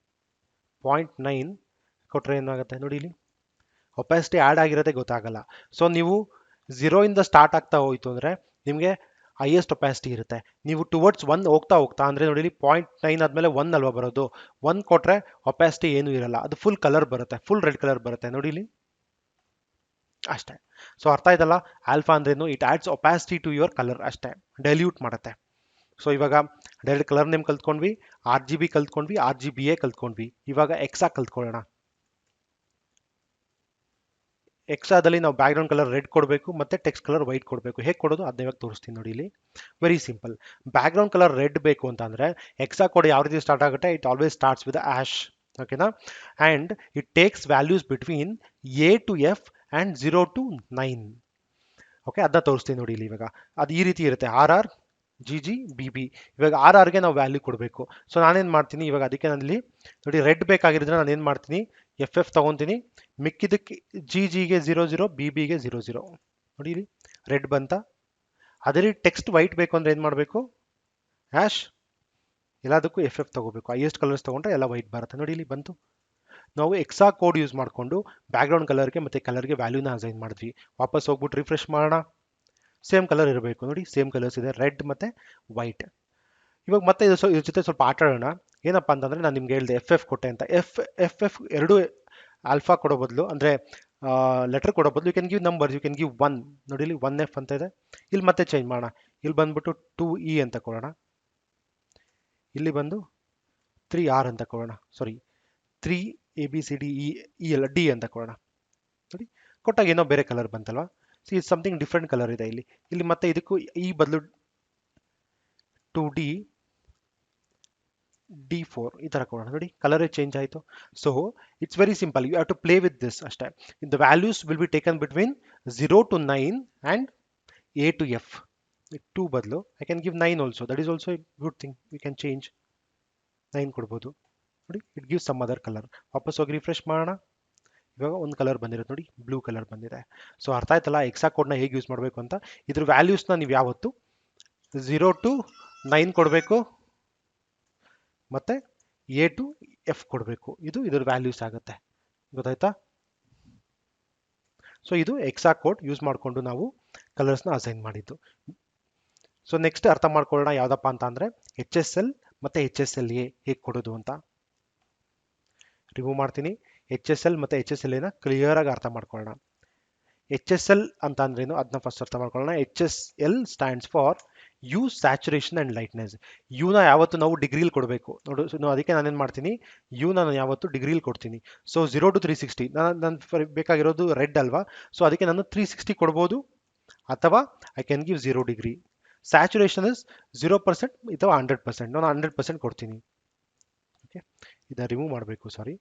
0.9 ಕೊಟ್ಟರೆ ಏನಾಗುತ್ತೆ ನೋಡಿ, ಇಲ್ಲಿ ಒಪಾಸಿಟಿ ಆ್ಯಡ್ ಆಗಿರೋದೇ ಗೊತ್ತಾಗಲ್ಲ. ಸೊ ನೀವು 0 ಇಂದ ಸ್ಟಾರ್ಟ್ ಆಗ್ತಾ ಹೋಯಿತು ಅಂದರೆ ನಿಮಗೆ ಹೈಯೆಸ್ಟ್ ಒಪಾಸಿಟಿ ಇರುತ್ತೆ. ನೀವು ಟುವರ್ಡ್ಸ್ 1 ಹೋಗ್ತಾ ಅಂದರೆ ನೋಡಿ ಇಲ್ಲಿ 0.9 ಆದಮೇಲೆ 1 ಅಲ್ವಾ ಬರೋದು. 1 ಕೊಟ್ಟರೆ ಒಪಾಸಿಟಿ ಏನೂ ಇರಲ್ಲ, ಅದು ಫುಲ್ ಕಲರ್ ಬರುತ್ತೆ, ಫುಲ್ ರೆಡ್ ಕಲರ್ ಬರುತ್ತೆ ನೋಡಿ ಇಲ್ಲಿ, ಅಷ್ಟೇ. ಸೊ ಅರ್ಥ ಆಯ್ತಲ್ಲ, ಆಲ್ಫಾ ಅಂದ್ರೇನು, it adds opacity to your colour, ಅಷ್ಟೇ, ಡೈಲ್ಯೂಟ್ ಮಾಡುತ್ತೆ. ಸೊ ಇವಾಗ ಡೈರೆಕ್ಟ್ ಕಲರ್ ನೇಮ್ ಕಲ್ತ್ಕೊಂಡ್ವಿ, RGB ಕಲ್ತ್ಕೊಂಡ್ವಿ, RGBA ಕಲ್ತ್ಕೊಂಡ್ವಿ. ಇವಾಗ ಎಕ್ಸಾ ಕಲ್ತ್ಕೊಳ್ಳೋಣ. ಎಕ್ಸಾದಲ್ಲಿ ನಾವು ಬ್ಯಾಕ್ಗ್ರೌಂಡ್ ಕಲರ್ ರೆಡ್ ಕೊಡಬೇಕು ಮತ್ತು ಟೆಕ್ಸ್ಟ್ ಕಲರ್ ವೈಟ್ ಕೊಡಬೇಕು. ಹೇಗೆ ಕೊಡೋದು ಅದನ್ನ ಇವಾಗ ತೋರಿಸ್ತೀನಿ ನೋಡಿ ಇಲ್ಲಿ. Very simple. Background colour red ಬೇಕು ಅಂತ ಅಂದರೆ ಎಕ್ಸಾ ಕೋಡ್ ಯಾವ ರೀತಿ ಸ್ಟಾರ್ಟ್ ಆಗುತ್ತೆ, it always starts with hash. ಓಕೆನಾ, and it takes values between A to F and 0 to 9. Okay, ಅದನ್ನ ತೋರಿಸ್ತೀನಿ ನೋಡಿ ಇಲ್ಲಿ. ಇವಾಗ ಅದು ಈ ರೀತಿ ಇರುತ್ತೆ, RR GG BB. ಇವಾಗ RRಗೆ ನಾವು ವ್ಯಾಲ್ಯೂ ಕೊಡಬೇಕು. ಸೊ ನಾನೇನು ಮಾಡ್ತೀನಿ ಇವಾಗ, ಅದಕ್ಕೆ ನಾನಲ್ಲಿ ನೋಡಿ ರೆಡ್ ಬೇಕಾಗಿರೋದ್ರೆ ನಾನು ಏನು ಮಾಡ್ತೀನಿ, FF ತೊಗೊತೀನಿ. ಮಿಕ್ಕಿದ್ದಕ್ಕೆ GGಗೆ 00, BBಗೆ 00. ನೋಡಿ ಇಲ್ಲಿ ರೆಡ್ ಬಂತ. ಅದೇ ರೀತಿ ಟೆಕ್ಸ್ಟ್ ವೈಟ್ ಬೇಕು ಅಂದರೆ ಏನು ಮಾಡಬೇಕು, ಹ್ಯಾಶ್ ಎಲ್ಲದಕ್ಕೂ FF ತೊಗೋಬೇಕು. ಹೈಯೆಸ್ಟ್ ಕಲರ್ಸ್ ತೊಗೊಂಡ್ರೆ ಎಲ್ಲ ವೈಟ್ ಬರುತ್ತೆ. ನೋಡಿ ಇಲ್ಲಿ ಬಂತು. ನಾವು ಎಕ್ಸಾ ಕೋಡ್ ಯೂಸ್ ಮಾಡಿಕೊಂಡು ಬ್ಯಾಕ್ಗ್ರೌಂಡ್ ಕಲರ್ಗೆ ಮತ್ತು ಕಲರ್ಗೆ ವ್ಯಾಲ್ಯೂನ ಅಸೈನ್ ಮಾಡಿದ್ವಿ. ವಾಪಸ್ ಹೋಗ್ಬಿಟ್ಟು ರಿಫ್ರೆಶ್ ಮಾಡೋಣ. ಸೇಮ್ ಕಲರ್ ಇರಬೇಕು ನೋಡಿ, ಸೇಮ್ ಕಲರ್ಸ್ ಇದೆ, ರೆಡ್ ಮತ್ತು ವೈಟ್. ಇವಾಗ ಮತ್ತೆ ಇದ್ರ ಜೊತೆ ಸ್ವಲ್ಪ ಆಟ ಆಡೋಣ. ಏನಪ್ಪ ಅಂತಂದರೆ ನಾನು ನಿಮ್ಗೆ ಹೇಳಿದೆ FF ಕೊಟ್ಟೆ ಅಂತ. FF ಎರಡು ಆಲ್ಫಾ ಕೊಡೋ ಬದಲು, ಅಂದರೆ ಲೆಟರ್ ಕೊಡೋ ಬದಲು, you can give numbers, you can give 1. ನೋಡಿ ಇಲ್ಲಿ 1F ಅಂತ ಇದೆ. ಇಲ್ಲಿ ಮತ್ತೆ ಚೇಂಜ್ ಮಾಡೋಣ. ಇಲ್ಲಿ ಬಂದ್ಬಿಟ್ಟು 2E ಅಂತ ಕೊಡೋಣ. ಇಲ್ಲಿ ಬಂದು 3R ಅಂತ ಕೊಡೋಣ. ಸಾರಿ, 3ABCDE ಎಲ್ಲ D ಅಂತ ಕೊಡೋಣ. ನೋಡಿ ಕೊಟ್ಟಾಗ ಏನೋ ಬೇರೆ ಕಲರ್ ಬಂತಲ್ವಾ. ಸಿ ಸಮಥಿಂಗ್ ಡಿಫ್ರೆಂಟ್ ಕಲರ್ ಇದೆ ಇಲ್ಲಿ. ಇಲ್ಲಿ ಮತ್ತೆ ಇದಕ್ಕೂ ಈ ಬದಲು 2D D4 ಈ ಥರ ಕೊಡೋಣ. ನೋಡಿ ಕಲರೇ ಚೇಂಜ್ ಆಯಿತು. So it's very simple, you have to play with this ಅಷ್ಟೇ. The values will be taken between 0 to 9 and A to F. 2 ಬದಲು I can give 9 also, that is also a good thing. You can change 9 ಕೊಡ್ಬೋದು. ನೋಡಿ it give some other colour. ವಾಪಸ್ ಹೋಗಿ refresh ಮಾಡೋಣ. ಇವಾಗ ಒಂದು colour ಬಂದಿರುತ್ತೆ ನೋಡಿ, ಬ್ಲೂ ಕಲರ್ ಬಂದಿದೆ. ಸೊ ಅರ್ಥ ಆಯ್ತಲ್ಲ ಎಕ್ಸಾ ಕೋಡ್ನ ಹೇಗೆ ಯೂಸ್ ಮಾಡಬೇಕು ಅಂತ. ಇದ್ರ ವ್ಯಾಲ್ಯೂಸ್ನ ನೀವು ಯಾವತ್ತು 0 to 9 ಕೊಡಬೇಕು ಮತ್ತು A to F ಕೊಡಬೇಕು. ಇದು ಇದ್ರ ವ್ಯಾಲ್ಯೂಸ್ ಆಗುತ್ತೆ, ಗೊತ್ತಾಯ್ತಾ. ಸೊ ಇದು ಎಕ್ಸಾ ಕೋಡ್ ಯೂಸ್ ಮಾಡಿಕೊಂಡು ನಾವು ಕಲರ್ಸ್ನ ಅಸೈನ್ ಮಾಡಿದ್ದು. ಸೊ ನೆಕ್ಸ್ಟ್ ಅರ್ಥ ಮಾಡ್ಕೊಳ್ಳೋಣ ಯಾವುದಪ್ಪ ಅಂತ ಅಂದರೆ HSL ಮತ್ತು HSLA ಹೇಗೆ ಕೊಡೋದು ಅಂತ. ರಿಮೂವ್ ಮಾಡ್ತೀನಿ. HSL ಮತ್ತು HSLAನ ಕ್ಲಿಯರಾಗಿ ಅರ್ಥ ಮಾಡ್ಕೊಳ್ಳೋಣ. HSL ಅಂತ ಅಂದ್ರೇನು ಅದನ್ನ ಫಸ್ಟ್ ಅರ್ಥ ಮಾಡ್ಕೊಳ್ಳೋಣ. HSL stands for hue saturation and lightness. ಯುನ ಯಾವತ್ತು ನಾವು ಡಿಗ್ರಿಲಿ ಕೊಡಬೇಕು ನೋಡು. ಅದಕ್ಕೆ ನಾನೇನು ಮಾಡ್ತೀನಿ, ಯುನ ನಾನು ಯಾವತ್ತು ಡಿಗ್ರಿಲಿ ಕೊಡ್ತೀನಿ. ಸೊ 0 to 360 ನಾನು ಬೇಕಾಗಿರೋದು ರೆಡ್ ಅಲ್ವಾ. ಸೊ ಅದಕ್ಕೆ ನಾನು 360 ಕೊಡ್ಬೋದು, ಅಥವಾ I can give 0 degree. Saturation is 0% ಅಥವಾ 100%. ನಾನು 100% ಕೊಡ್ತೀನಿ. ಓಕೆ, ಇದನ್ನ ರಿಮೂವ್ ಮಾಡಬೇಕು, ಸಾರಿ.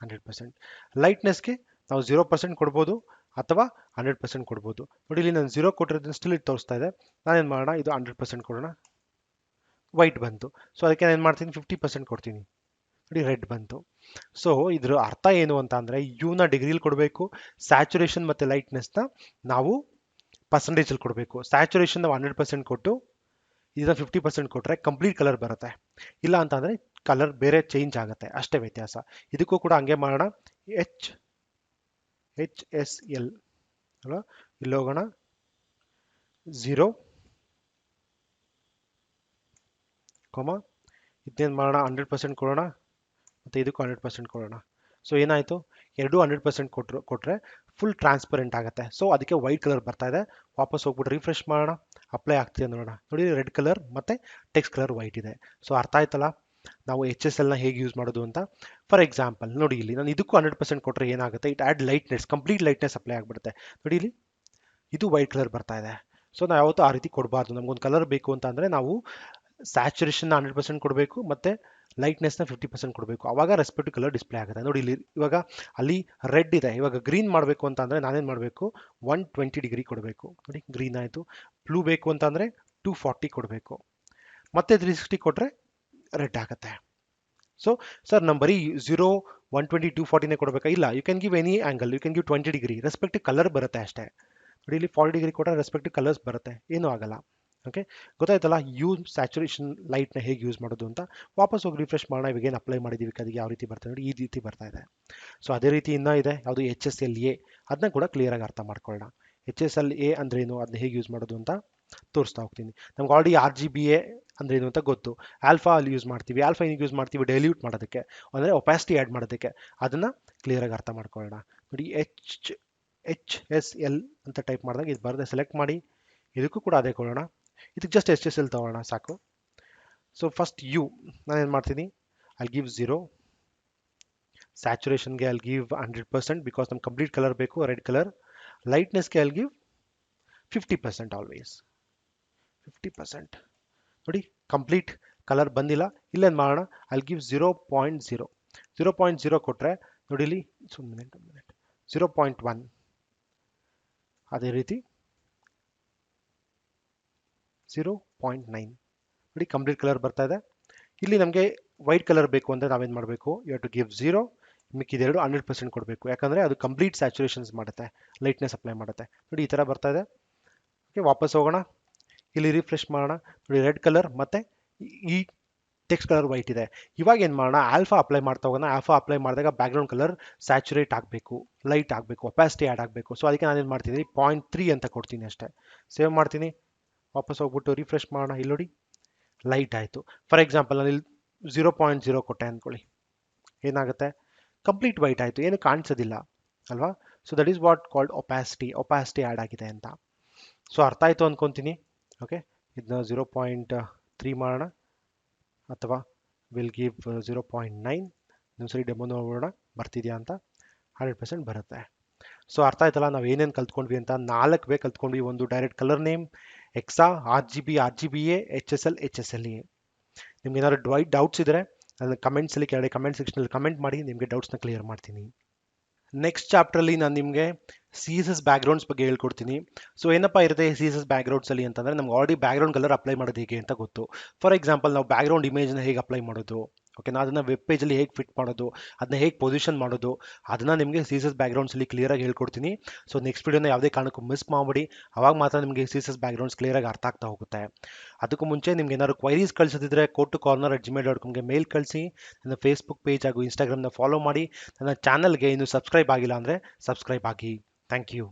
100%. ಲೈಟ್ನೆಸ್ಗೆ ನಾವು 0% ಕೊಡ್ಬೋದು ಅಥವಾ 100% ಕೊಡ್ಬೋದು. ನೋಡಿ ಇಲ್ಲಿ ನಾನು 0 ಕೊಟ್ಟಿರೋದನ್ನ ಸ್ಟಿಲ್ ಇದು ತೋರಿಸ್ತಾ ಇದೆ. ನಾನೇನು ಮಾಡೋಣ, ಇದು 100% ಕೊಡೋಣ. ವೈಟ್ ಬಂತು. ಸೊ ಅದಕ್ಕೆ ನಾನು ಏನು ಮಾಡ್ತೀನಿ, 50% ಕೊಡ್ತೀನಿ. ನೋಡಿ ರೆಡ್ ಬಂತು. ಸೊ ಇದ್ರ ಅರ್ಥ ಏನು ಅಂತ ಅಂದರೆ, ಯುನ ಡಿಗ್ರಿಲಿ ಕೊಡಬೇಕು, ಸ್ಯಾಚುರೇಷನ್ ಮತ್ತು ಲೈಟ್ನೆಸ್ನ ನಾವು ಪರ್ಸೆಂಟೇಜಲ್ಲಿ ಕೊಡಬೇಕು. ಸ್ಯಾಚುರೇಷನ್ ನಾವು 100% ಕೊಟ್ಟು ಇದನ್ನ 50% ಕೊಟ್ಟರೆ ಕಂಪ್ಲೀಟ್ ಕಲರ್ ಬರುತ್ತೆ. ಇಲ್ಲ ಅಂತಂದರೆ ಕಲರ್ ಬೇರೆ ಚೇಂಜ್ ಆಗುತ್ತೆ, ಅಷ್ಟೇ ವ್ಯತ್ಯಾಸ. ಇದಕ್ಕೂ ಕೂಡ ಹಂಗೆ ಮಾಡೋಣ. HSL ಅಲ್ವಾ, ಇಲ್ಲಿ ಹೋಗೋಣ 0, ಇದನ್ನೇನು ಮಾಡೋಣ 100% ಕೊಡೋಣ, ಮತ್ತು ಇದಕ್ಕೂ 100% ಕೊಡೋಣ. ಸೊ ಏನಾಯಿತು, ಎರಡೂ 100% ಕೊಟ್ಟರೆ ಫುಲ್ ಟ್ರಾನ್ಸ್ಪರೆಂಟ್ ಆಗುತ್ತೆ. ಸೊ ಅದಕ್ಕೆ ವೈಟ್ ಕಲರ್ ಬರ್ತಾ ಇದೆ. ವಾಪಸ್ ಹೋಗ್ಬಿಟ್ಟು ರಿಫ್ರೆಶ್ ಮಾಡೋಣ, ಅಪ್ಲೈ ಆಗ್ತಿದೆ ನೋಡೋಣ. ನೋಡಿ ರೆಡ್ ಕಲರ್ ಮತ್ತು ಟೆಕ್ಸ್ಟ್ ಕಲರ್ ವೈಟ್ ಇದೆ. ಸೊ ಅರ್ಥ ಆಯ್ತಲ್ಲ ನಾವು HSLನ ಹೇಗೆ ಯೂಸ್ ಮಾಡೋದು ಅಂತ. ಫಾರ್ ಎಕ್ಸಾಂಪಲ್ ನೋಡಿ, ಇಲ್ಲಿ ನಾನು ಇದಕ್ಕೂ 100% ಕೊಟ್ಟರೆ ಏನಾಗುತ್ತೆ, it add lightness, complete lightness apply ಆಗಿಬಿಡುತ್ತೆ. ನೋಡಿ ಇಲ್ಲಿ ಇದು ವೈಟ್ ಕಲರ್ ಬರ್ತಾ ಇದೆ. ಸೊ ನಾವು ಯಾವತ್ತೂ ಆ ರೀತಿ ಕೊಡಬಾರ್ದು. ನಮಗೊಂದು ಕಲರ್ ಬೇಕು ಅಂತ ಅಂದರೆ ನಾವು ಸ್ಯಾಚುರೇಷನ್ನ 100% ಕೊಡಬೇಕು ಮತ್ತು ಲೈಟ್ನೆಸ್ನ 50% ಕೊಡಬೇಕು. ಆವಾಗ ರೆಸ್ಪೆಕ್ಟಿವ್ ಕಲರ್ ಡಿಸ್ಪ್ಲೇ ಆಗುತ್ತೆ. ನೋಡಿ ಇಲ್ಲಿ ಇವಾಗ ಅಲ್ಲಿ ರೆಡ್ ಇದೆ, ಇವಾಗ ಗ್ರೀನ್ ಮಾಡಬೇಕು ಅಂತ ಅಂದರೆ ನಾನೇನು ಮಾಡಬೇಕು, 120 ಡಿಗ್ರಿ ಕೊಡಬೇಕು. ನೋಡಿ ಗ್ರೀನ್ ಆಯಿತು. ಬ್ಲೂ ಬೇಕು ಅಂತ ಅಂದರೆ 240 ಕೊಡಬೇಕು, ಮತ್ತೆ 360 ಕೊಟ್ಟರೆ ರೆಡ್ ಆಗುತ್ತೆ. ಸೊ ಸರ್ ನಮ್ಮ ಬರೀ 0, 120, 240ನೇ ಕೊಡಬೇಕಾ? ಇಲ್ಲ, you can give any angle, you can give 20 degree, respective colour ಬರುತ್ತೆ ಅಷ್ಟೇ. ನೋಡಿ ಇಲ್ಲಿ 40 ಡಿಗ್ರಿ ಕೊಟ್ಟರೆ ರೆಸ್ಪೆಕ್ಟಿವ್ ಕಲರ್ಸ್ ಬರುತ್ತೆ, ಏನೂ ಆಗಲ್ಲ. ಓಕೆ, ಗೊತ್ತಾಯ್ತಲ್ಲ ಸ್ಯಾಚುರೇಷನ್ ಲೈಟ್ನ ಹೇಗೆ ಯೂಸ್ ಮಾಡೋದು ಅಂತ. ವಾಪಸ್ ಹೋಗಿ ರಿಫ್ರೆಶ್ ಮಾಡೋಣ. ಇವಾಗ ಏನು ಅಪ್ಲೈ ಮಾಡಿದ್ದೀವಿ ಅದಕ್ಕೆ ಯಾವ ರೀತಿ ಬರ್ತದೆ ನೋಡಿ, ಈ ರೀತಿ ಬರ್ತಾ ಇದೆ. ಸೊ ಅದೇ ರೀತಿ ಇನ್ನೂ ಇದೆ, ಯಾವುದು HSLA, ಅದನ್ನ ಕೂಡ ಕ್ಲಿಯರಾಗಿ ಅರ್ಥ ಮಾಡ್ಕೊಳ್ಳೋಣ. HSLA ಅಂದ್ರೇನು, ಅದನ್ನ ಹೇಗೆ ಯೂಸ್ ಮಾಡೋದು ಅಂತ ತೋರಿಸ್ತಾ ಹೋಗ್ತೀನಿ. ನಮ್ಗೆ ಆಲ್ರೆಡಿ RGBA ಅಂದ್ರೇನು ಅಂತ ಗೊತ್ತು. ಆಲ್ಫಾ ಅಲ್ಲಿ ಯೂಸ್ ಮಾಡ್ತೀವಿ. ಆಲ್ಫಾ ಏನಕ್ಕೆ ಯೂಸ್ ಮಾಡ್ತೀವಿ, ಡೈಲ್ಯೂಟ್ ಮಾಡೋದಕ್ಕೆ, ಅಂದರೆ ಒಪಾಸಿಟಿ ಆ್ಯಡ್ ಮಾಡೋದಕ್ಕೆ. ಅದನ್ನು ಕ್ಲಿಯರಾಗಿ ಅರ್ಥ ಮಾಡ್ಕೊಳ್ಳೋಣ. ನೋಡಿ HSL ಅಂತ ಟೈಪ್ ಮಾಡಿದಾಗ ಇದು ಬರುತ್ತೆ. ಸೆಲೆಕ್ಟ್ ಮಾಡಿ, ಇದಕ್ಕೂ ಕೂಡ ಅದೇ ಕೊಡೋಣ. ಇದಕ್ಕೆ ಜಸ್ಟ್ HSL ತಗೋಣ ಸಾಕು. ಸೊ ಫಸ್ಟ್ ನಾನೇನು ಮಾಡ್ತೀನಿ, ಐ ಗಿವ್ 0, ಸ್ಯಾಚುರೇಷನ್ಗೆ ಐ ಗಿವ್ 100% ಬಿಕಾಸ್ ನಮ್ಗೆ ಕಂಪ್ಲೀಟ್ ಕಲರ್ ಬೇಕು, ರೆಡ್ ಕಲರ್. ಲೈಟ್ನೆಸ್ಗೆ ಐ ಗಿವ್ 50% ಆಲ್ವೇಸ್, 50%. ನೋಡಿ ಕಂಪ್ಲೀಟ್ ಕಲರ್ ಬಂದಿಲ್ಲ. ಇಲ್ಲೇನು ಮಾಡೋಣ, ಐ ಗಿವ್ 0.0, 0.0 ಕೊಟ್ಟರೆ ನೋಡಿ ಇಲ್ಲಿ ಸುಮ್ಮನೆ 0.1, ಅದೇ ರೀತಿ 0.9. ನೋಡಿ ಕಂಪ್ಲೀಟ್ ಕಲರ್ ಬರ್ತಾ ಇದೆ. ಇಲ್ಲಿ ನಮಗೆ ವೈಟ್ ಕಲರ್ ಬೇಕು ಅಂದರೆ ನಾವೇನು ಮಾಡಬೇಕು, ಯು ಹ್ಯಾವ್ ಟು ಗಿವ್ 0, ಮಿಕ್ಕಿದೆರಡು 100% ಕೊಡಬೇಕು. ಯಾಕಂದರೆ ಅದು ಕಂಪ್ಲೀಟ್ ಸ್ಯಾಚುರೇಷನ್ಸ್ ಮಾಡುತ್ತೆ, ಲೈಟ್ನೆಸ್ ಅಪ್ಲೈ ಮಾಡುತ್ತೆ. ನೋಡಿ ಈ ಥರ ಬರ್ತಾ ಇದೆ. ಓಕೆ, ವಾಪಸ್ ಹೋಗೋಣ, ಇಲ್ಲಿ ರಿಫ್ರೆಶ್ ಮಾಡೋಣ. ನೋಡಿ ರೆಡ್ ಕಲರ್ ಮತ್ತು ಈ ಟೆಕ್ಸ್ಟ್ ಕಲರ್ ವೈಟ್ ಇದೆ. ಇವಾಗ ಏನು ಮಾಡೋಣ, ಆಲ್ಫಾ ಅಪ್ಲೈ ಮಾಡ್ತಾ ಹೋಗೋಣ. ಆಲ್ಫಾ ಅಪ್ಲೈ ಮಾಡಿದಾಗ ಬ್ಯಾಕ್ಗ್ರೌಂಡ್ ಕಲರ್ ಸ್ಯಾಚುರೇಟ್ ಆಗಬೇಕು, ಲೈಟ್ ಆಗಬೇಕು, ಒಪಾಸಿಟಿ ಆ್ಯಡ್ ಆಗಬೇಕು. ಸೊ ಅದಕ್ಕೆ ನಾನೇನು ಮಾಡ್ತೀನಿ, 0.3 ಅಂತ ಕೊಡ್ತೀನಿ ಅಷ್ಟೇ. ಸೇವ್ ಮಾಡ್ತೀನಿ, ವಾಪಸ್ ಹೋಗ್ಬಿಟ್ಟು ರಿಫ್ರೆಶ್ ಮಾಡೋಣ. ಇಲ್ಲಿ ನೋಡಿ ಲೈಟ್ ಆಯಿತು. ಫಾರ್ ಎಕ್ಸಾಂಪಲ್ ನಾನು ಇಲ್ಲಿ 0.0 ಕೊಟ್ಟೆ ಅಂದ್ಕೊಳ್ಳಿ, ಏನಾಗುತ್ತೆ, ಕಂಪ್ಲೀಟ್ ವೈಟ್ ಆಯಿತು, ಏನು ಕಾಣಿಸೋದಿಲ್ಲ ಅಲ್ವಾ. So that is what called opacity add ಆಗಿದೆ ಅಂತ. ಸೊ ಅರ್ಥ ಆಯಿತು ಅಂದ್ಕೊತೀನಿ. ಓಕೆ, ಇದನ್ನ 0.3 ಮಾಡೋಣ, ಅಥವಾ ವಿಲ್ ಗಿವ್ 0.9. ಇನ್ನೊಂದ್ಸರಿ ಡೆಮೋ ನೋಡೋಣ ಬರ್ತಿದೆಯಾ ಅಂತ. 100% ಬರುತ್ತೆ. ಸೊ ಅರ್ಥ ಆಯ್ತಲ್ಲ ನಾವು ಏನೇನು ಕಲ್ತ್ಕೊಂಡ್ವಿ ಅಂತ. 4 ಕಲ್ತ್ಕೊಂಡ್ವಿ. ಒಂದು direct colour name, hexa, RGBA, HSLA. ನಿಮ್ಗೆ ಏನಾದ್ರು ಡೌಟ್ಸ್ ಇದ್ದರೆ ನನ್ನ ಕಮೆಂಟ್ಸಲ್ಲಿ ಕೆಳಗಡೆ ಕಮೆಂಟ್ ಸೆಕ್ಷನಲ್ಲಿ ಕಮೆಂಟ್ ಮಾಡಿ, ನಿಮಗೆ ಡೌಟ್ಸ್ನ ಕ್ಲಿಯರ್ ಮಾಡ್ತೀನಿ. ನೆಕ್ಸ್ಟ್ ಚಾಪ್ಟ್ರಲ್ಲಿ ನಾನು ನಿಮಗೆ CSS ಬ್ಯಾಕ್ಗ್ರೌಂಡ್ಸ್ ಬಗ್ಗೆ ಹೇಳ್ಕೊಡ್ತೀನಿ. ಸೊ ಏನಪ್ಪ ಇರುತ್ತೆ CSS ಬ್ಯಾಕ್ಗ್ರೌಂಡ್ಸಲ್ಲಿ ಅಂತಂದರೆ, ನಮ್ಗೆ ಆಲ್ರೆಡಿ ಬ್ಯಾಕ್ಗ್ರೌಂಡ್ ಕಲರ್ ಅಪ್ಲೈ ಮಾಡೋದು ಹೇಗೆ ಅಂತ ಗೊತ್ತು. ಫಾರ್ ಎಕ್ಸಾಂಪಲ್ ನಾವು ಬ್ಯಾಕ್ಗ್ರೌಂಡ್ ಇಮೇಜ್ನ ಹೇಗೆ ಅಪ್ಲೈ ಮಾಡೋದು, ಓಕೆ, ನಾನು ಅದನ್ನು ವೆಬ್ ಪೇಜಲ್ಲಿ ಹೇಗೆ ಫಿಟ್ ಮಾಡೋದು, ಅದನ್ನ ಹೇಗೆ ಪೊಸಿಷನ್ ಮಾಡೋದು, ಅದನ್ನು ನಿಮಗೆ CSS ಬ್ಯಾಕ್ಗ್ರೌಂಡ್ಸಲ್ಲಿ ಕ್ಲಿಯರಾಗಿ ಹೇಳ್ಕೊಡ್ತೀನಿ. ಸೊ ನೆಕ್ಸ್ಟ್ ವೀಡಿಯೋನ ಯಾವುದೇ ಕಾರಣಕ್ಕೂ ಮಿಸ್ ಮಾಡಿಬಿಡಿ, ಅವಾಗ ಮಾತ್ರ ನಿಮಗೆ CSS ಬ್ಯಾಕ್ಗ್ರೌಂಡ್ಸ್ ಕ್ಲಿಯರಾಗಿ ಅರ್ಥ ಆಗ್ತಾ ಹೋಗುತ್ತೆ. ಅದಕ್ಕೂ ಮುಂಚೆ ನಿಮ್ಗೆ ಏನಾದ್ರು ಕ್ವೈರೀಸ್ ಕಳಿಸೋದಿದ್ರೆ codeTocorner@gmail.comಗೆ ಮೇಲ್ ಕಳಿಸಿ. ನನ್ನ ಫೇಸ್ಬುಕ್ ಪೇಜ್ ಹಾಗೂ ಇನ್ಸ್ಟಾಗ್ರಾಮ್ನ ಫಾಲೋ ಮಾಡಿ. ನನ್ನ ಚಾನಲ್ಗೆ ಇನ್ನೂ ಸಬ್ಸ್ಕ್ರೈಬ್ ಆಗಿಲ್ಲ ಅಂದರೆ ಸಬ್ಸ್ಕ್ರೈಬ್ ಆಗಿ. Thank you.